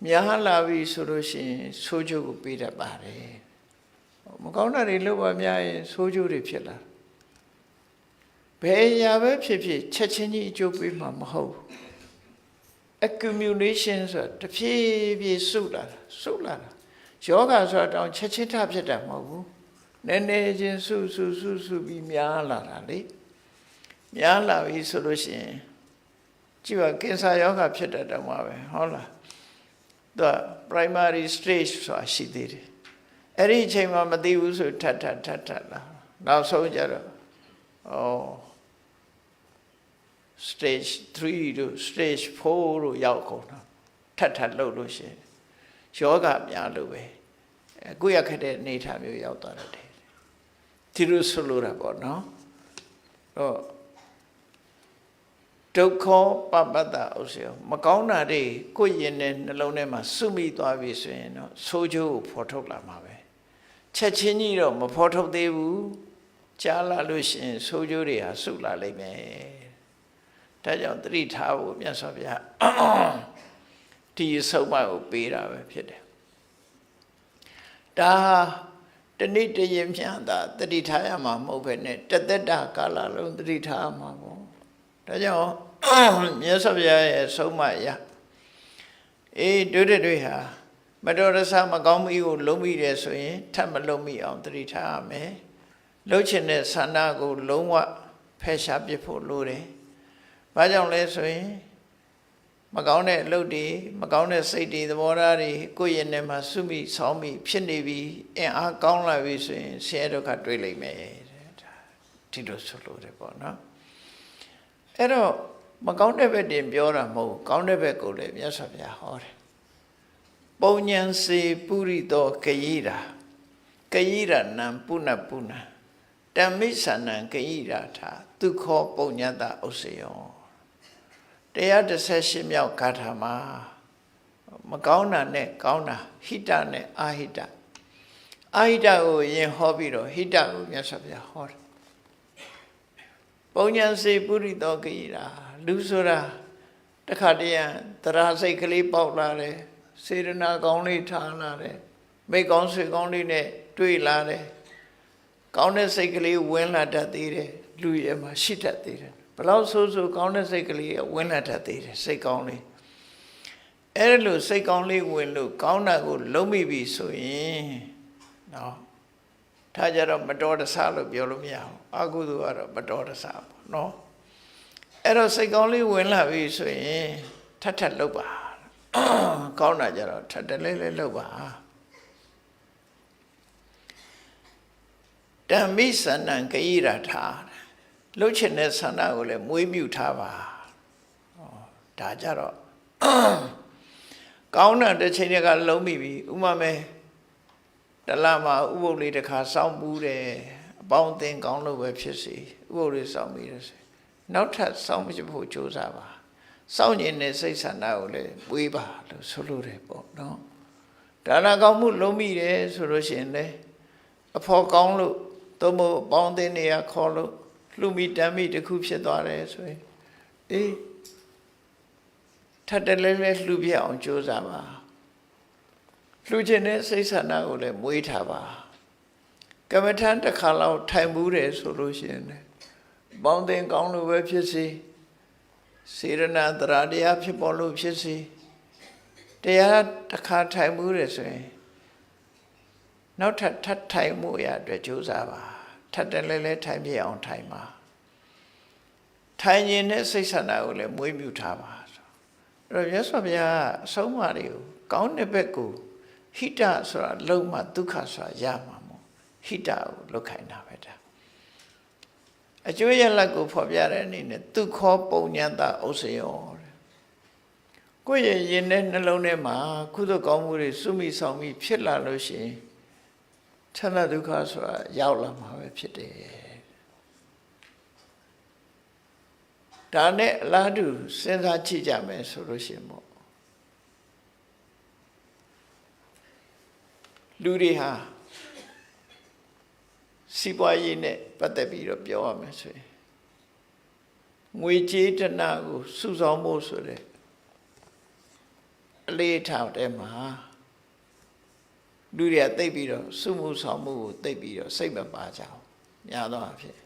များလာပြီဆိုလို့ရှိရင်ဆိုးကျိုးကိုပေးတတ်ပါတယ်မကောင်းတာတွေလုပ်ပါများရင်ဆိုးကျိုးတွေဖြစ်လာဘယ်အရာပဲဖြစ်ဖြစ်ချက်ချင်းကြီးအကျိုးပေးမှာမဟုတ် accumulation ဆိုတာတဖြည်းဖြည်းစုလာတာယောဂဆိုတာတောင်ချက်ချင်းထဖြစ်တာမဟုတ်ဘူးနည်းနည်းချင်းစုပြီးများလာတာလေများလာပြီဆိုလို့ရှိရင်ကြည့်ပါကင်ဆာယောဂဖြစ်တတ်တယ်မှာပဲဟုတ်လားသူက primary stage ဆိုတာရှိသေးတယ်အဲ့ဒီအချိန်မှာမသိဘူးဆိုထပ်လာနောက်ဆုံးကြတော့stage 3တို့ stage 4တို့ရောက်ကုန်တာထပ်လှုပ်လို့ရှိရင်ယောဂများလို့ပဲကိုယ့်ရခက်တဲ့အနေထားမျိုးရောက်သွားတယ်ဒီလိုဆိုလိုတာပေါ့နော်ဒုက္ခပပတ္တဥစ္စယောမကောင်းတာတွေကိုယ့်ရင်နဲ့နှလုံးထဲမှာစုမိသွားပြီဆိုရင်တော့ဆိုးကျိုးကိုဖော်ထုတ်လာမှာပဲချက်ချင်းကြီးတော့မဖော်ထုတ်သေးဘူးကြားလာလို့ရှိရင်ဆိုးကျိုးတွေဟာစုလာလိမ့်မယ်ဒါကြောင့်သတိထားဖို့မြတ်စွာဘုရားဒီဆုံးမကိုပေးတာပဲဖြစ်တယ်ဒါတဏိတရင်မြတ်တာသတိထားရမှာမဟုတ်ပဲနဲ့တသက်တာကာလလုံးသတိထားရမှာပေါ့ဒါကြောင့်မြတ်စွာဘုရားရဲ့ဆုံးမအရာတွေဟာမတော်တဆမကောင်းမှုကိုလုံးမိတယ်ဆိုရင်ထပ်မလုံးမိအောင်သတိထားရမယ်လှုပ်ချင်တဲ့ဆန္ဒကိုလုံးဝဖယ်ရှားပစ်ဖို့လိုတယ်ဘာကြောင့်လဲဆိုရင်မကောင်းတဲ့အလုပ်တွေမကောင်းတဲ့စိတ်တွေသဘောထားတွေကိုယ့်ရဲ့နေမှာစုမိဆောင်းမိဖြစ်နေပြီအင်အားကောင်းလာပြီဆိုရင်ဆင်းရဲဒုက္ခတွေ့လိမ့်မယ်ဒီလိုဆိုလို့တယ်ပေါ့နော်အဲ့တော့မကောင်းတဲ့ဘက်တင်ပြောတာမဟုတ်ကောင်းတဲ့ဘက်ကိုလည်းမြတ်စွာဘုရားဟောတယ်ပုံဉ္စေပုရိသောကyiရနံပုဏ္ဏတမ္မိသနံကyiရထာဒုက္ခပုံညတဥစ္စယော118မြောက်ဂါထာမှာမကောင်းတာနဲ့ကောင်းတာဟိတနဲ့အာဟိတကိုရင်ဟောပြီးတော့ဟိတကိုမြတ်စွာဘုရားဟောတယ်ပုံဉ္စေပုရိသောကyiရလူဆိုတာတခါတည်းသရစိတ်ကလေးပေါက်လာတယ်စေရနာကောင်းလေးထားလာတယ်မိကောင်းဆွေကောင်းလေးနဲ့တွေ့လာတယ်ကောင်းတဲ့စိတ်ကလေးဝင်လာတတ်သေးတယ်လူရဲ့မှာရှိတတ်သေးတယ်ဘလောက်ဆိုကောင်းတဲ့စိတ်ကလေးဝင်လာတတ်သေးတယ်စိတ်ကောင်းလေးအဲ့လိုစိတ်ကောင်းလေးဝင်လို့ကောင်းတာကိုလုံးမိပြီဆိုရင်နော်ဒါကြတော့မတော်တဆလို့ပြောလို့မရဘူးအကုသိုလ်ကတော့မတော်တဆပေါ့နော်အဲ့တော့စိတ်ကောင်းလေးဝင်လာပြီဆိုရင်ထပ်လုပ်ပါကောင်းတာကြတော့ထပ်လဲလုပ်ပါတမ္မိသနံကyiရထာလှုပ်ချင်တဲ့ဆန္ဒကိုလည်းမွေးမြူထားပါဒါကြတော့ကောင်းတဲ့တစ်ချိန်တည်းကလုံးမိပြီဥမာမဲတလမှာဥပုပ်လေးတစ်ခါစောင့်ပူးတယ်အပေါင်းအသင်းကောင်းလို့ပဲဖြစ်စီဥပုပ်လေးစောင့်ပြီးတော့နောက်ထပ်စောင့်မချဖို့ကြိုးစားပါစောင့်နေတဲ့စိတ်ဆန္ဒကိုလည်းပွေးပါလို့ဆိုလိုတယ်ပေါ့နော်ဒါနကောင်းမှုလုံးမိတယ်ဆိုလို့ရှိရင်လည်းအဖို့ကောင်းလို့သို့မဟုတ်ပေါင်းတဲ့နေရာခေါ်လို့လှူမိတမ်းမိတစ်ခုဖြစ်သွားတယ်ဆိုရင်ထပ်တလဲလှူပြအောင်ကြိုးစားပါလှူခြင်းနဲ့စိတ်ဆန္ဒကိုလည်းမွေးထားပါကမ္မထံတစ်ခါလောက်ထိုင်မှုတယ်ဆိုလို့ရှိရင်ပေါင်းတဲ့ကောင်းလို့ပဲဖြစ်စီစေရနာတရာတရားဖြစ်ပေါ်လို့ဖြစ်စီတရားတစ်ခါထိုင်မှုတယ်ဆိုရင်နောက်ထပ်ထိုင်မှုရအတွက်ကြိုးစားပါထပ်တယ်လဲထိုင်ပြအောင်ထိုင်ပါထိုင်ရင်နဲ့စိတ်ဆန္ဒကိုလည်းမွေးမြူထားပါအဲ့တော့မြတ်စွာဘုရားအဆုံးအမတွေကိုကောင်းတဲ့ဘက်ကိုဟိတဆိုတာလုံးဝဒုက္ခဆိုတာရမှာမို့ဟိတကိုလုတ်ခိုင်းတာပဲဒါအကျိုးရလဒ်ကိုဖော်ပြတဲ့အနေနဲ့ဒုက္ခပုံညတဥစ္စယော ကိုယ့်ရဲ့ရင်ထဲနှလုံးထဲမှာကုသိုလ်ကောင်းမှုတွေစုမိဆောင်မိဖြစ်လာလို့ရှိရင်ချမ်းသာဒုက္ခဆိုတာရောက်လာမှာပဲဖြစ်တယ်ဒါနဲ့အလားတူစဉ်းစားကြည့်ကြမယ်ဆိုလို့ရှိရင်ပေါ့လူတွေဟာစီးပွားရေးနဲ့ပတ်သက်ပြီးတော့ပြောရမယ်ဆိုရင်ငွေကြေးတဏကိုစုဆောင်းဖို့ဆိုတဲ့အလေးထားတဲ့မှာလူတွေကသိပြီးတော့စုမှုဆောင်မှုကိုသိပြီးတော့စိတ်မပါကြဘူးများသောအားဖြင့်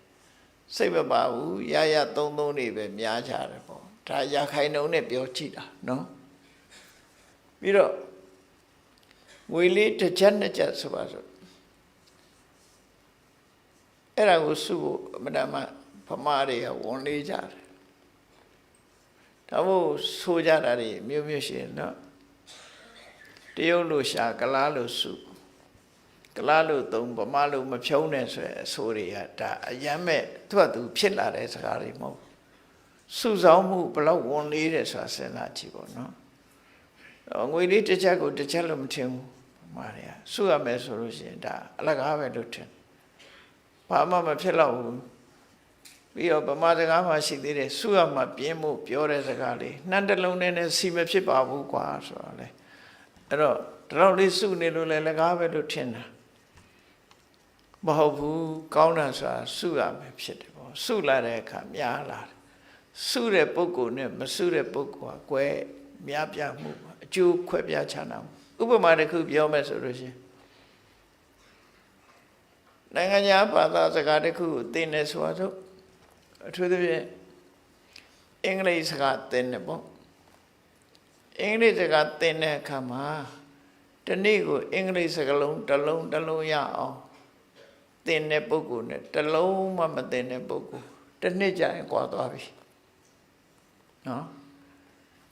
စိတ်မပါဘူးရရသုံးနေပဲများကြတယ်ပေါ့ဒါရခိုင်နှုံနဲ့ပြောကြည့်တာနော်ပြီးတော့ငွေလေးတစ်ချက်နှစ်ချက်ဆိုပါစို့အဲ့ဒါကိုစုဖို့အမှန်တမ်းဗမာတွေကဝန်လေးကြတယ်ဒါမို့ဆိုကြတာတွေမျိုးမျိုးရှိနော်တရုတ်လို့ရှာကလားလို့စုကလားလို့သုံးဗမာလို့မဖြုံးနဲ့ဆိုရယ်အဆိုတွေကဒါအယမ်းမဲ့သူ့အတူဖြစ်လာတဲ့စကားတွေမဟုတ်စုဆောင်မှုဘလောက်ဝန်လေးတယ်ဆိုတာစဉ်းစားကြည့်ပေါ့နော်ငွေလေးတစ်ချက်ကိုတစ်ချက်လို့မထင်ဘူးဗမာတွေကစုရမယ်ဆိုလို့ရှိရင်ဒါအလကားပဲလို့ထင်ဘာမှမဖြစ်တော့ဘူးပြီးတော့ဗမာစကားမှာရှိသေးတယ်စုရမှာပြင်းဖို့ပြောတဲ့စကားလေးနှမ်းတစ်လုံးနဲ့စီမဖြစ်ပါဘူးကွာဆိုတော့လေအဲ့တော့ဒီလောက်လေးစုနေလို့လည်းလကားပဲလို့ထင်တာမဟုတ်ဘူးကောင်းတာဆိုတာစုရမယ်ဖြစ်တယ်ပေါ့စုလာတဲ့အခါများလာတယ်စုတဲ့ပုဂ္ဂိုလ်နဲ့မစုတဲ့ပုဂ္ဂိုလ်ကကွဲများပြမှုအကျိုးခွဲပြားခြားနာမှုဥပမာတစ်ခုပြောမယ်ဆိုလို့ရှိရင်နိုင်ငံခြားဘာသာစကားတစ်ခုသင်နေဆိုတော့အထူးသဖြင့်အင်္ဂလိပ်စကားသင်နေပေါ့အင်္ဂလိပ်စကားသင်တဲ့အခါမှာတနေ့ကိုအင်္ဂလိပ်စကားလုံးတစ်လုံးရအောင်သင်တဲ့ပုဂ္ဂိုလ်နဲ့တစ်လုံးမှမသင်တဲ့ပုဂ္ဂိုလ်တစ်နှစ်ကြာရင်ကွာသွားပြီနော်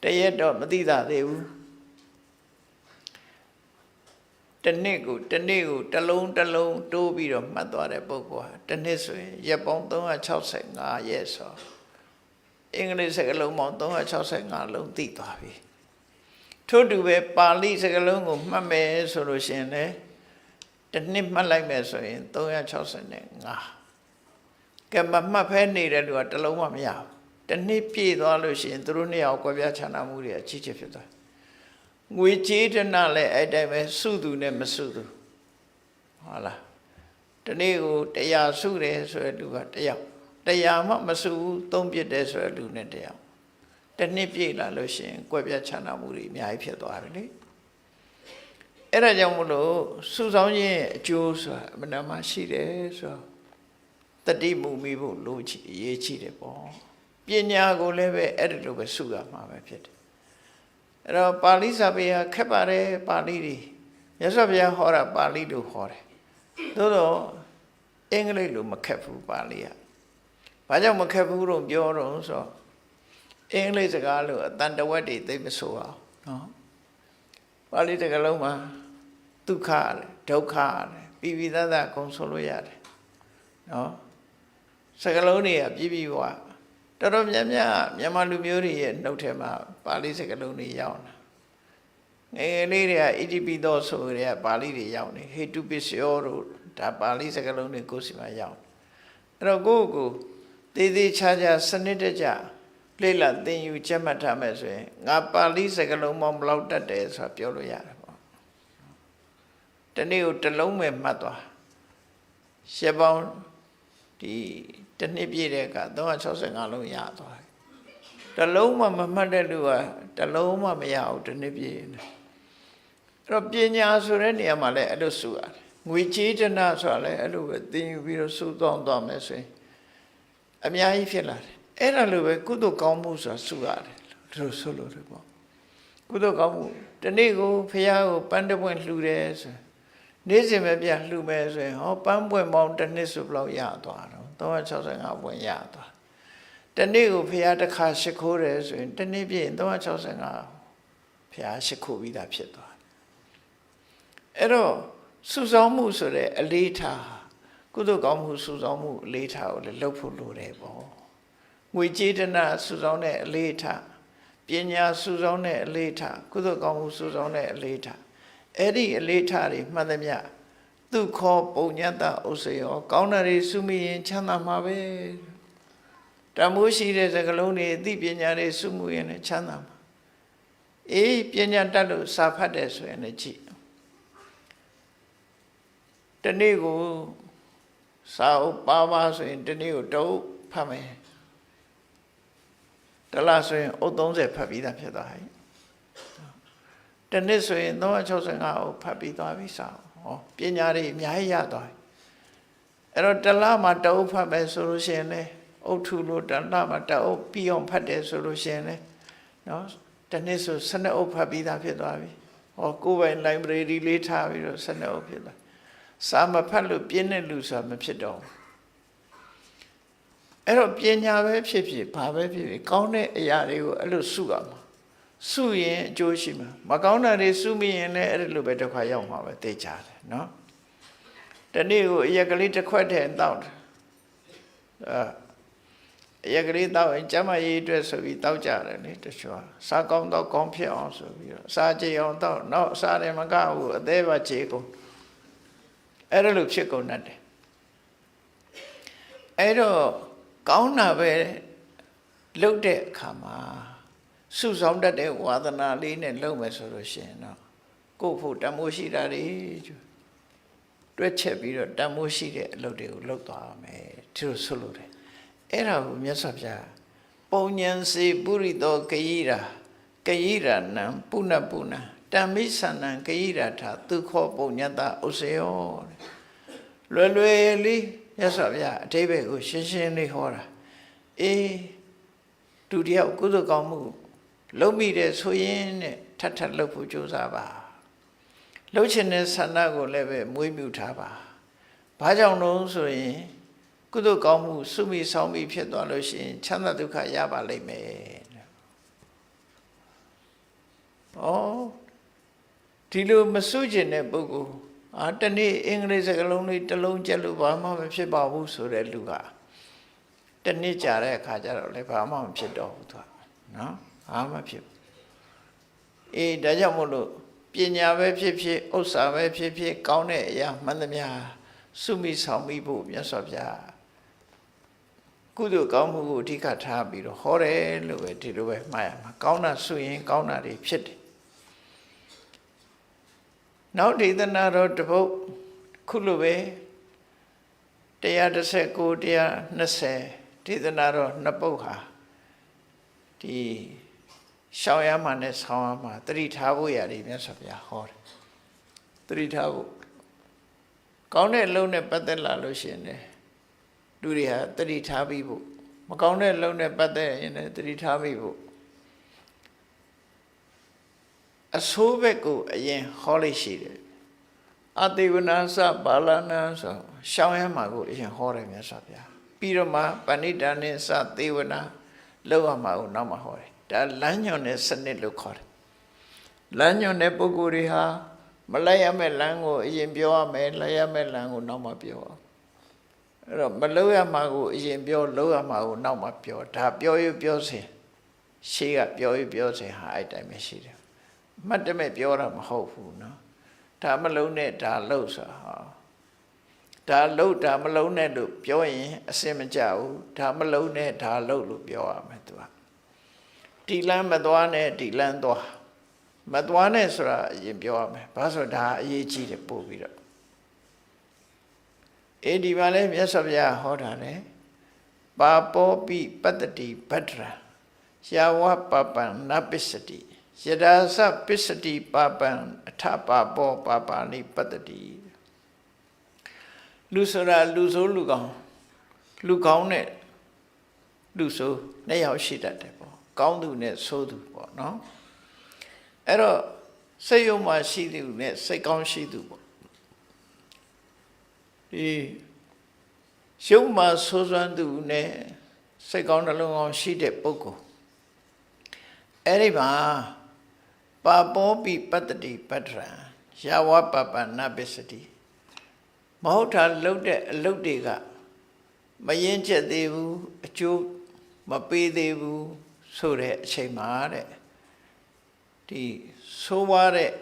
တရက်တော့မသိတာသေးဘူးတနေ့ကိုတစ်လုံးတိုးပြီးတော့မှတ်သွားတဲ့ပုဂ္ဂိုလ်ဟာတစ်နှစ်ဆိုရင်ရက်ပေါင်း365ရက်ဆိုအင်္ဂလိပ်စကားလုံးပေါင်း365လုံးသိသွားပြီထို့တူပဲပါဠိစကားလုံးကိုမှတ်မယ်ဆိုလို့ရှိရင်လည်းတစ်နှစ်မှတ်လိုက်မယ်ဆိုရင်365ကဲမမှတ်ဖဲနေတဲ့လူကတစ်လုံးမှမရဘူးတစ်နှစ်ပြည့်သွားလို့ရှိရင်သူတို့နှစ်ယောက်ကွဲပြားခြားနာမှုတွေအကြီးကြီးဖြစ်သွားငွေကြေးတဏလည်းအဲ့တိုင်းပဲစုသူနဲ့မစုသူဟုတ်လားဒီနေ့ကို100စုတယ်ဆိုတဲ့လူက1ယောက်100မှမစုဘူး3ပြစ်တယ်ဆိုတဲ့လူနဲ့1ယောက်တစ်နှစ်ပြည့်လာလို့ရှိရင်ကွဲပြားခြားနာမှုတွေအများကြီးဖြစ်သွားပြီလေအဲ့ဒါကြောင့်မလို့စုဆောင်ခြင်းရဲ့အကျိုးဆိုတာအမှန်တမ်းရှိတယ်ဆိုတော့တတိမူမိဖို့လိုချင်အရေးကြီးတယ်ပေါ့ပညာကိုလည်းပဲအဲ့ဒါလိုပဲစုရမှာပဲဖြစ်တယ်အဲ့တော့ပါဠိစာပေဟာခက်ပါတယ်ပါဠိတွေမြတ်စွာဘုရားဟောတာပါဠိလိုဟောတယ်သို့တော့အင်္ဂလိပ်လိုမခက်ဘူးပါဠိကဘာကြောင့်မခက်ဘူးလို့ပြောတော့ဆိုတော့အင်္ဂလိပ်စကားလိုအတန်တဝက်တွေသိမဆိုအောင်နော်ပါဠိတကလုံးမှာဒုက္ခရတယ်ဒုက္ခရတယ်ပြီးပြီးသားသားအကုန်ဆိုလို့ရတယ်နော်စကားလုံးတွေကပြည့်ပြည့်ဝတော်တော်များများမြန်မာလူမျိုးတွေရဲ့နှုတ်ထဲမှာပါဠိစကားလုံးတွေရောက်တာငယ်လေးတွေကဣတိပိသောဆိုတဲ့ပါဠိတွေရောက်နေဟေတုပစ္စယောတို့ဒါပါဠိစကားလုံးတွေကိုယ်စီမှာရောက်အဲ့တော့ကိုယ့်ကိုသေးသေးချာချာစနစ်တကျလေ့လာသင်ယူချက်မှတ်ထားမယ်ဆိုရင်ငါပါဠိစကားလုံးပေါင်းဘယ်လောက်တတ်တယ်ဆိုတာပြောလို့ရတယ်ပေါ့တနေ့ကိုတစ်လုံးပဲမှတ်သွားရှစ်ပေါင်းဒီတစ်နှစ်ပြည့်တဲ့အခါ365လုံးရသွားတယ်တစ်လုံးမှမမှတ်တဲ့လူကတစ်လုံးမှမရဘူးတစ်နှစ်ပြည့်နေအဲ့တော့ပညာဆိုတဲ့နေရာမှာလည်းအဲ့လိုစုရတယ်ငွေကြေးတဏဆိုတာလည်းအဲ့လိုပဲသင်ယူပြီးတော့စုသွားမယ်ဆိုရင်အများကြီးဖြစ်လာတယ်အဲ့ဒါလိုပဲကုသိုလ်ကောင်းမှုဆိုတာစုရတယ်လို့ဆိုလို့တယ်ပေါ့ကုသိုလ်ကောင်းမှုဒီနေ့ကိုဖះကိုပန်းတပွင့်လှူတယ်ဆိုနေ့စဉ်ပဲပြလှူမယ်ဆိုရင်ဟောပန်းပွင့်ပေါင်းတစ်နှစ်ဆိုဘယ်လောက်ရသွားတော့365ပွင့်ရသွားဒီနေ့ကိုဖះတစ်ခါရှ िख ိုးတယ်ဆိုရင်ဒီနေ့ပြည့်ရင်365ဖះရှ िख ိုးပြီးသားဖြစ်သွားအဲ့တော့စုဆောင်းမှုဆိုတဲ့အလေးထားကုသိုလ်ကောင်းမှုစုဆောင်းမှုအလေးထားကိုလည်းလုပ်ဖို့လိုတယ်ပေါ့ငွေကြေးတဏစုဆောင်းတဲ့အလေးထားပ ညာစုဆောင်တဲ့အလေးထားကုသိုလ်ကောင်းမှုစုဆောင်တဲ့အလေးထားအဲ့ဒီအလေးထားတွေမှတ်သမျှသူခောပုံညတဥစ္စယောကောင်းတာတွေစုမိရင်ချမ်းသာမှာပဲတမိုးရှိတဲ့စကလုံးတွေအသိပညာတွေစုမှုရင်လည်းချမ်းသာမှာအေးပညာတတ်လို့စာဖတ်တယ်ဆိုရင်လည်းကြည့်တနေ့ကိုစာအုပ်ပါဆိုရင်တနေ့ကိုတုပ်ဖတ်မယ်တလားဆိုရင်အုပ်30ဖတ်ပြီးသားဖြစ်သွားပြီတနေ့ဆိုရင်365အုပ်ဖတ်ပြီးသွားပြီစာဟောပညာတွေအများကြီးရသွားပြီအဲ့တော့တလားမှာတအုပ်ဖတ်မယ်ဆိုလို့ရှိရင်လည်းအုပ်ထုလို့တလားမှာတအုပ်ပြီးအောင်ဖတ်တယ်ဆိုလို့ရှိရင်လည်းနော်တနေ့ဆို12အုပ်ဖတ်ပြီးသားဖြစ်သွားပြီဟောကိုယ်ပိုင် library လေးထားပြီးတော့12အုပ်ဖြစ်သွားစာမဖတ်လို့ပြင်းတဲ့လူဆိုတာမဖြစ်တော့အဲ့တော့ပညာပဲဖြစ်ဖြစ်ဘာပဲဖြစ်ဖြစ်ကောင်းတဲ့အရာတွေကိုအဲ့လိုစုရမှာစုရင်အကျိုးရှိမှာမကောင်းတာတွေစုမိရင်လည်းအဲ့လိုပဲတစ်ခါရောက်မှာပဲသိကြတယ်နော်တနေ့ကိုအရက်ကလေးတစ်ခွက်တည်းတောက်တယ်အရက်ကလေးတောက်ရင်ကျမရေးအတွက်ဆိုပြီးတောက်ကြတယ်လေတချို့စားကောင်းတော့ကောင်းဖြစ်အောင်ဆိုပြီးတော့စားကြအောင်တောက်နောက်စားတယ်မကဘူးအသေးပါခြေကုန်အဲ့လိုဖြစ်ကုန်တတ်တယ်အဲ့တော့ကောင်းတာပဲလှုပ်တဲ့အခါမှာစုဆောင်တတ်တဲ့ဝါသနာလေးနဲ့လှုပ်မယ်ဆိုလို့ရှိရင်တော့ကိုယ့်ဖို့တမိုးရှိတာတွေတွက်ချက်ပြီးတော့တမိုးရှိတဲ့အလုပ်တွေကိုလုပ်သွားရမယ်ဒီလိုဆိုလို့တယ်အဲ့ဒါကိုမြတ်စွာဘုရားပုံဉ္စီပုရိသောကယိရာနံပုဏ္ဏပုဏ္ဏတံမိသနံကယိရာထသူခောပုံညတဥစ္စယောလွယ်လွယ်လေးမြတ်စွာဘုရားအဓိပ္ပာယ်ကိုရှင်းရှင်းလေးဟောတာအေးသူတယောက်ကုသိုလ်ကောင်းမှုလုပ်မိတယ်ဆိုရင်နဲ့ထပ်လုပ်ဖို့ကြိုးစားပါလုပ်ချင်တဲ့ဆန္ဒကိုလည်းပဲမွေးမြူထားပါဘာကြောင့်လို့ဆိုရင်ကုသိုလ်ကောင်းမှုစုမိဆောင်မိဖြစ်သွားလို့ရှိရင်ချမ်းသာဒုက္ခရပါလိမ့်မယ်ဒီလိုမစုကျင်တဲ့ပုဂ္ဂိုလ်တနေ့အင်္ဂလိပ်စကားလုံးလေးတစ်လုံးကျက်လို့ဘာမှမဖြစ်ပါဘူးဆိုတဲ့လူကတနေ့ကြာတဲ့အခါကျတော့လည်းဘာမှမဖြစ်တော့ဘူးသူကနော်ဘာမှဖြစ်အေးဒါကြောင့်မို့လို့ပညာပဲဖြစ်ဖြစ်ဥစ္စာပဲဖြစ်ဖြစ်ကောင်းတဲ့အရာမှန်သမျှစုမိဆောင်မိဖို့မြတ်စွာဘုရားကုသိုလ်ကောင်းမှုကိုအဓိကထားပြီးတော့ဟောတယ်လို့ပဲဒီလိုပဲမှားရမှာကောင်းတာဆိုရင်ကောင်းတာတွေဖြစ်တယ်နောက်ဒေသနာတော်တစ်ပုဒ်ခုလိုပဲ119 120ဒေသနာတော်နှစ်ပုဒ်ဟာဒီရှောင်းရမှနဲ့ဆောင်းရမှသတိထားဖို့ရတယ်မြတ်စွာဘုရားဟောတယ်သတိထားဖို့ကောင်းတဲ့အလုံးနဲ့ပတ်သက်လာလို့ရှိရင်လည်းလူတွေဟာသတိထားပြီးဖို့မကောင်းတဲ့အလုံးနဲ့ပတ်သက်ရင်လည်းသတိထားပြီးဖို့အဆိုးဘက်ကိုအရင်ဟောလိုက်ရှိတယ်အတေဝနာစပါဠနာဆိုရှောင်းရမှာကိုအရင်ဟောတယ်မြတ်စွာဘုရားပြီးတော့မှပဏိတာနဲ့စသေဝနာလောက်ရမှာကိုနောက်မှဟောတယ်ဒါလမ်းညွန်တဲ့စနစ်လို့ခေါ်တယ်လမ်းညွန်တဲ့ပုဂ္ဂိုလ်တွေဟာမလိုက်ရမယ့်လမ်းကိုအရင်ပြောရမယ်လိုက်ရမယ့်လမ်းကိုနောက်မှပြောအဲ့တော့မလုပ်ရမှာကိုအရင်ပြောလုပ်ရမှာကိုနောက်မှပြောဒါပြောရပြောစဉ်ရှေ့ကပြောရပြောစဉ်ဟာအဲ့တိုင်းပဲရှိတယ်မှတ်တမဲ့ပြောတာမဟုတ်ဘူးနော်ဒါမလုံးနဲ့ဒါလုံးဆိုတာဒါလုံးဒါမလုံးနဲ့လို့ပြောရင်အစင်မကြဘူးဒါမလုံးနဲ့ဒါလုံးလို့ပြောရမယ်သူကဒီလမ်းမသွားနဲ့ဒီလမ်းသွားမသွားနဲ့ဆိုတာအရင်ပြောရမယ်ဘာလို့ဒါအရေးကြီးတယ်ပို့ပြီးတော့ဒီမှာလဲမြတ်စွာဘုရားဟောတာလေပါပောပိပတ္တိဗဒ္ဒရာယာဝပပံနပစ္စတိယဒါသပစ္စတိပပံအထပပောပပါဏိပတ္တိလူဆိုတာလူဆိုးလူကောင်းနဲ့လူဆိုးနှစ်ယောက်ရှိတတ်တယ်ပေါ့ကောင်းသူနဲ့ဆိုးသူပေါ့နော်အဲ့တော့စိတ်ယုံမှရှိသူနဲ့စိတ်ကောင်းရှိသူပေါ့ဒီရုပ်မှဆိုးစွမ်းသူနဲ့စိတ်ကောင်းနှလုံးကောင်းရှိတဲ့ပုဂ္ဂိုလ်အဲ့ဒီမှာပါပောပိပတ္တိပတ္ထရယာဝပပနပစ္စတိမဟုတ်တာလုပ်တဲ့အလုပ်တွေကမရင်ကျက်သေးဘူးအကျိုးမပေးသေးဘူးဆိုတဲ့အချိန်မှာတဲ့ ဒီဆိုးွားတဲ့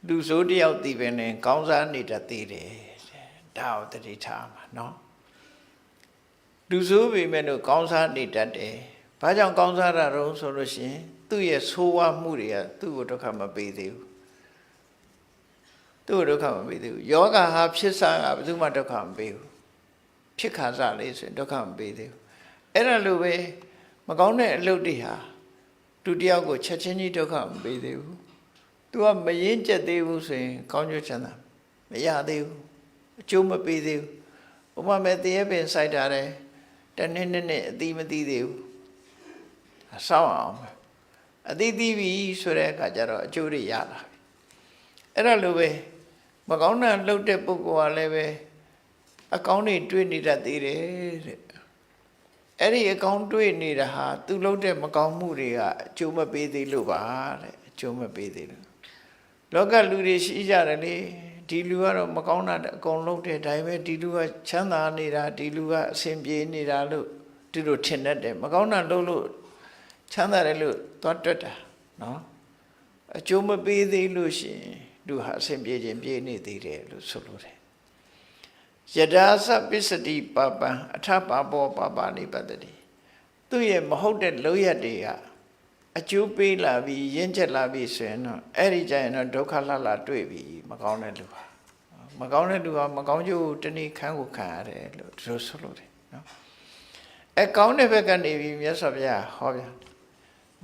လူဆိုးတယောက်တည်ပဲနဲ့ကောင်းစားနေတတ်သေးတယ်ဒါကိုတတိထားမှာနော်လူဆိုးပေမဲ့လို့ကောင်းစားနေတတ်တယ်ဘာကြောင့်ကောင်းစားတာတော့ဆိုလို့ရှိရင်သူ့ရဲ့ဆိုးဝါးမှုတွေကသူ့ကိုဒုက္ခမပေးသေးဘူးသူ့ကိုဒုက္ခမပေးသေးဘူးယောဂဟာဖြစ်စားကဘယ်သူမှဒုက္ခမပေးဘူးဖြစ်ခါစားလေးဆိုရင်ဒုက္ခမပေးသေးဘူးအဲ့ဒါလိုပဲမကောင်းတဲ့အလုပ်တွေဟာသူတယောက်ကိုချက်ချင်းကြီးဒုက္ခမပေးသေးဘူးသူကမရင်းကျက်သေးဘူးဆိုရင်ကောင်းကျိုးချမ်းသာမရသေးဘူးအကျိုးမပေးသေးဘူးဥပမာမဲ့တရေပင်စိုက်တာတယ်တနေ့နဲ့အတိမသိသေးဘူးအဆောက်အောင်အတိသိပြီဆိုတဲ့အခါကျတော့အကျိုးတွေရလာပြီအဲ့ဒါလိုပဲမကောင်းတာလုပ်တဲ့ပုဂ္ဂိုလ်ကလည်းပဲအကောင်းတွေတွေးနေတတ်သေးတယ်တဲ့အဲ့ဒီအကောင်းတွေးနေတာဟာသူလုပ်တဲ့မကောင်းမှုတွေကအကျိုးမပေးသေးလို့ပါတဲ့အကျိုးမပေးသေးလို့လောကလူတွေရှိကြတယ်လေဒီလူကတော့မကောင်းတာအကုန်လုပ်တဲ့ဒါပေမဲ့ဒီလူကချမ်းသာနေတာဒီလူကအဆင်ပြေနေတာလို့သူတို့ထင်တတ်တယ်မကောင်းတာလုပ်လို့ချမ်းသာတယ်လို့သွားတွက်တာနော်အကျိုးမပေးသေးလို့ရှိရင်လူဟာအဆင်ပြေခြင်းပြေနေသေးတယ်လို့ဆိုလိုတယ်ယဒါသပစ္စတိပပံအထပဘောပပနိပတ္တိသူ့ရဲ့မဟုတ်တဲ့လုပ်ရက်တွေကအကျိုးပေးလာပြီးရင့်ကျက်လာပြီးဆိုရင်တော့အဲ့ဒီကျရင်တော့ဒုက္ခလှတွေ့ပြီမကောင်းတဲ့လူဟာမကောင်းတဲ့လူဟာမကောင်းကျိုးတနည်းခန်းကိုခံရတယ်လို့သူတို့ဆိုလို့တယ်နော်အကောင်းတဲ့ဘက်ကနေပြီးမြတ်စွာဘုရားဟောပြ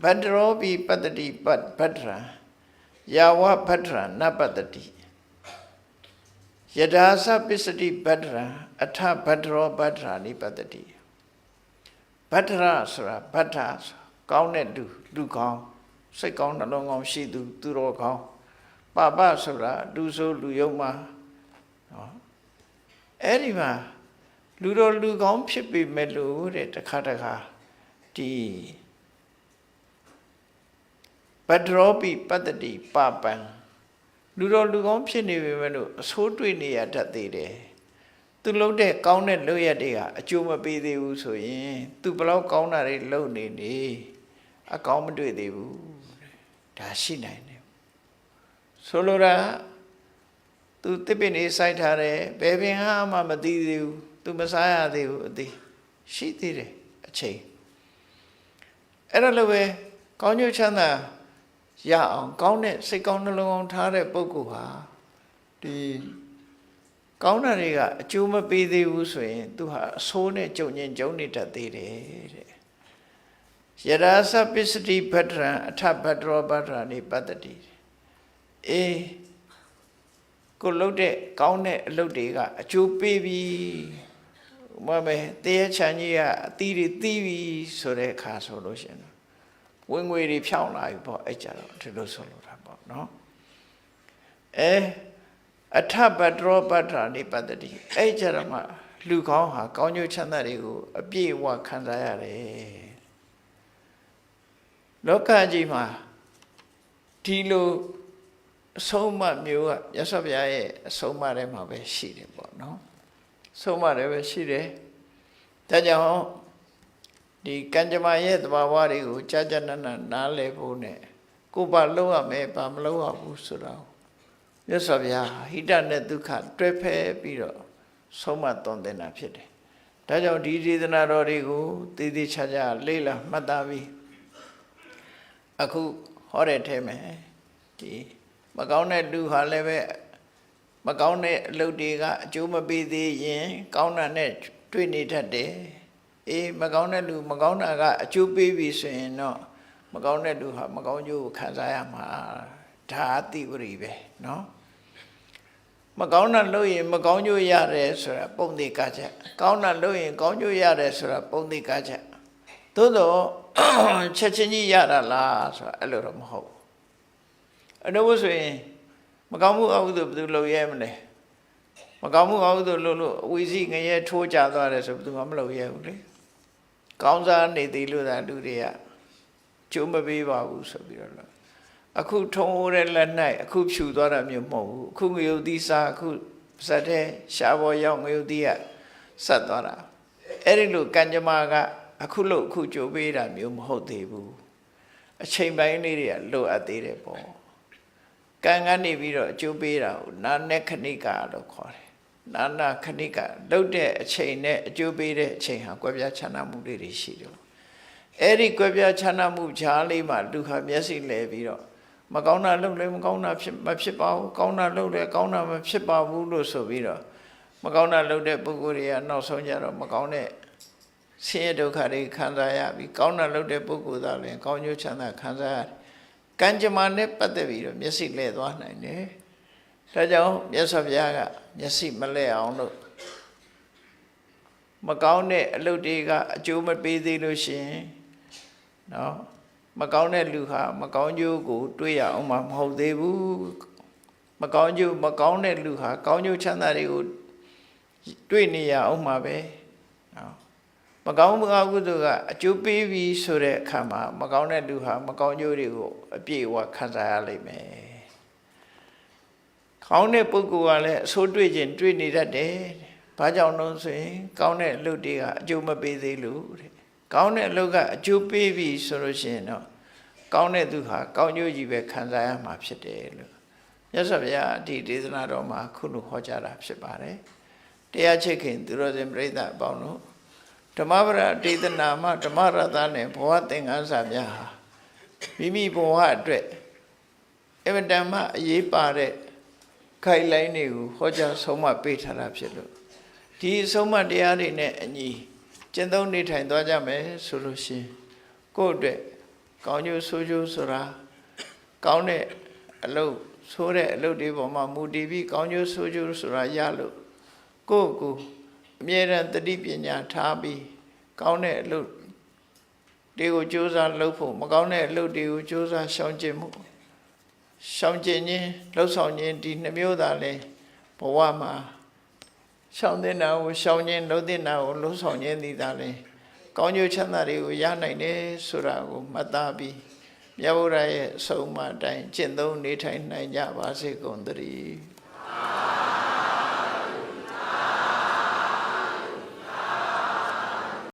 ဗတ္တရောပိပတ္တိဗတ္တရယာဝဗတ္တရနပတ္တိယဒါသပစ္စတိဗတ္တရအထဗတ္တရောဗတ္တရာနိပတ္တိဗတ္တရဆိုတာဗတ္တကောင်းတဲ့လူကောင်းစိတ်ကောင်းနှလုံးကောင်းရှိသူတော်ကောင်းပပဆိုတာလူဆိုးလူယုံမှာနော်အဲ့ဒီမှာလူတော်လူကောင်းဖြစ်ပေမဲ့လို့တဲ့တခါဒီဗတ္တရောပိပတ္တိပပံလူတော်လူကောင်းဖြစ်နေပေမဲ့လို့အဆိုးတွေ့နေရတတ်သေးတယ်သူလုပ်တဲ့ကောင်းတဲ့လုပ်ရက်တွေကအကျိုးမပေးသေးဘူးဆိုရင်သူဘလောက်ကောင်းတာတွေလုပ်နေအကောင်းမတွေ့သေးဘူးဒါရှိနိုင်တယ်ဆိုလိုတာသူတစ်ပင်လေးစိုက်ထားတယ်ဘယ်ပင်ဟာမှမသိသေးဘူးသူမစားရသေးဘူးအသေးရှိသေးတယ်အချိန်အဲ့ဒါလိုပဲကောင်းကျိုးချမ်းသာရအောင်ကောင်းတဲ့စိတ်ကောင်းနှလုံးကောင်းထားတဲ့ပုဂ္ဂိုလ်ဟာဒီကောင်းတာတွေကအကျိုးမပေးသေးဘူးဆိုရင်သူဟာအဆိုးနဲ့ကြုံနေတတ်သေးတယ်တဲ့ယဒါသပစ္စတိဗတ္တရံအထဗတ္တရောဗတ္တရာနိပတ္တိကိုလုပ်တဲ့ကောင်းတဲ့အလုပ်တွေကအကျိုးပေးပြီမမဲတရားချမ်းကြီးကအသီးတွေသီးပြီဆိုတဲ့အခါဆိုလို့ရှိရင်ဝင်ငွေတွေဖြောင်းလာပြီပေါ့အဲ့ကြတော့ဒီလိုဆိုလိုတာပေါ့နော်အထဗတ္တရောဗတ္တရာနိပတ္တိအဲ့ကြတော့မှလူကောင်းဟာကောင်းကျိုးချမ်းသာတွေကိုအပြည့်အဝခံစားရတယ်လောကကြီးမှာဒီလိုအဆုံးအမမျိုးကရသော်ဗျာရဲ့အဆုံးအမထဲမှာပဲရှိတယ်ပေါ့နော်အဆုံးအမထဲပဲရှိတယ်ဒါကြောင့်ဒီကံကြမ္မာရဲ့သဘာဝတွေကိုကြာကြာနားလည်ဖို့နဲ့ကိုယ်ပါလုံးရမယ်ပါမလုံးရဘူးဆိုတော့မြတ်စွာဘုရားဟိတနဲ့ဒုက္ခတွဲဖက်ပြီးတော့ဆုံးမသွန်သင်တာဖြစ်တယ်ဒါကြောင့်ဒီဒေသနာတော်တွေကိုတည်တည်ချာချာလေ့လာမှတ်သားပြီးအခုဟောတဲ့ထဲမှာဒီမကောင်းတဲ့လူဟာလည်းပဲမကောင်းတဲ့အလုပ်တွေကအကျိုးမပေးသေးရင်ကောင်းတာနဲ့တွေ့နေတတ်တယ်မကောင်းတဲ့လူမကောင်းတာကအကျိုးပေးပြီဆိုရင်တော့မကောင်းတဲ့လူဟာမကောင်းကျိုးကိုခံစားရမှာဒါအတိဝရိပဲနော်မကောင်းတာလုပ်ရင်မကောင်းကျိုးရတယ်ဆိုတာပုံသိကချက်ကောင်းတာလုပ်ရင်ကောင်းကျိုးရတယ်ဆိုတာပုံသိကချက်သို့တော့ချက်ချင်းကြီးရတာလားဆိုတာအဲ့လိုတော့မဟုတ်ဘူးအဲ့လိုဆိုရင်မကောင်းမှုအဟုသို့ဘယ်သူလုပ်ရဲမလဲမကောင်းမှုအဟုသို့လုပ်လို့အဝီစီငရဲထိုးကြသွားတယ်ဆိုဘယ်သူမှမလုပ်ရဲဘူးလေကောင်းစားနေသေးလို့သာလူတွေကကျိုးမပေးပါဘူးဆိုပြီးတော့အခုထုံးတဲ့လက်၌အခုဖြူသွားတာမျိုးမဟုတ်ဘူးအခုငရုတ်သီးစားအခုစက်တဲ့ရှားပေါ်ရောက်ငရုတ်သီးကဆက်သွားတာအဲ့ဒီလိုကံကြမ္မာကအခုလို့အခုကြိုးပေးတာမျိုးမဟုတ်သေးဘူး အချိန်ပိုင်းလေးတွေကလိုအပ်သေးတယ်ပေါ့ကံကနေပြီးတော့အကျိုးပေးတာကိုနာနဲ့ခဏိကလို့ခေါ်တယ်နာနာခဏိကလှုပ်တဲ့အချိန်နဲ့အကျိုးပေးတဲ့အချိန်ဟာကွဲပြားခြားနားမှုလေးတွေရှိတယ်အဲ့ဒီကွဲပြားခြားနားမှုခြားလေးမှာလူဟာမျက်စိလဲပြီးတော့မကောင်းတာလုပ်လဲမကောင်းတာမဖြစ်ပါဘူးကောင်းတာလုပ်လဲကောင်းတာမဖြစ်ပါဘူးလို့ဆိုပြီးတော့မကောင်းတာလုပ်တဲ့ပုဂ္ဂိုလ်တွေကနောက်ဆုံးကြတော့မကောင်းတဲ့ဆင်းရဲဒုက္ခတွေခံစားရပြီးကောင်းတာလုပ်တဲ့ပုဂ္ဂိုလ်သားလည်းကောင်းကျိုးချမ်းသာခံစားရတယ်ကံကြမ္မာနဲ့ပတ်သက်ပြီးတော့မျက်စိလဲသွားနိုင်တယ်ဒါကြောင့်မြတ်စွာဘုရားကမျက်စိမလဲအောင်လို့မကောင်းတဲ့အလုပ်တွေကအကျိုးမပေးသေးလို့ရှိရင်နော်မကောင်းတဲ့လူဟာမကောင်းကျိုးကိုတွေးရအောင်မဟုတ်သေးဘူးမကောင်းကျိုးမကောင်းတဲ့လူဟာကောင်းကျိုးချမ်းသာတွေကိုတွေးနေရအောင်မှာပဲနော်မကောင်းမှုကုသိုလ်ကအကျိုးပေးပြီးဆိုတဲ့အခါမှာမကောင်းတဲ့လူဟာမကောင်းကျိုးတွေကိုအပြည့်အဝခံစားရလိမ့်မယ်ကောင်းတဲ့ပုဂ္ဂိုလ်ကလည်းအဆိုးတွေ့ခြင်းတွေ့နေတတ်တယ်ဘာကြောင့်လို့ဆိုရင်ကောင်းတဲ့အလုပ်တွေကအကျိုးမပေးသေးလို့တဲ့ကောင်းတဲ့အလုပ်ကအကျိုးပေးပြီဆိုလို့ရှိရင်တော့ကောင်းတဲ့သူဟာကောင်းကျိုးကြီးပဲခံစားရမှာဖြစ်တယ်လို့မြတ်စွာဘုရားဒီဒေသနာတော်မှာခုလိုဟောကြားတာဖြစ်ပါတယ်တရားချစ်ခင်သူတော်စင်ပြိဿအပေါင်းတို့ဓမ္မပဒဒေသနာမှာဓမ္မရတနဲ့ဘဝသင်္ကန်းစာများဟာမိမိဘဝအတွက်အမတန်မှအရေးပါတဲ့ခိုင်လိုင်းတွေကိုဟောကြားဆုံးမပေးထားတာဖြစ်လို့ဒီဆုံးမတရားတွေနဲ့အညီကျင့်သုံးနေထိုင်သွားကြမယ်ဆိုလို့ရှိရင်ကိုယ့်အတွက်ကောင်းကျိုးဆိုးကျိုးဆိုတာကောင်းတဲ့အလုပ်ဆိုးတဲ့အလုပ်တွေပေါ်မှာမူတည်ပြီးကောင်းကျိုးဆိုးကျိုးဆိုတာရလို့ကိုယ့်ကိုအမြဲတမ်းတတိပညာထားပြီးကောင်းတဲ့အလုပ်တွေကိုကြိုးစားလုပ်ဖို့မကောင်းတဲ့အလုပ်တွေကိုကြိုးစားရှောင်ကျဉ်မှုရှောင်ကျဉ်ခြင်းလှုပ်ဆောင်ခြင်းဒီနှမျိုးသာလဲဘဝမှာရှောင်တဲ့နာကိုရှောင်ခြင်းလှုပ်တဲ့နာကိုလှုပ်ဆောင်ခြင်းသည်သာလဲကောင်းကျိုးချမ်းသာတွေကိုရနိုင်တယ်ဆိုတာကိုမှတ်သားပြီးမြတ်ဗုဒ္ဓရဲ့အဆုံးအမအတိုင်းကျင့်သုံးနေထိုင်နိုင်ကြပါစေကုန်သတည်း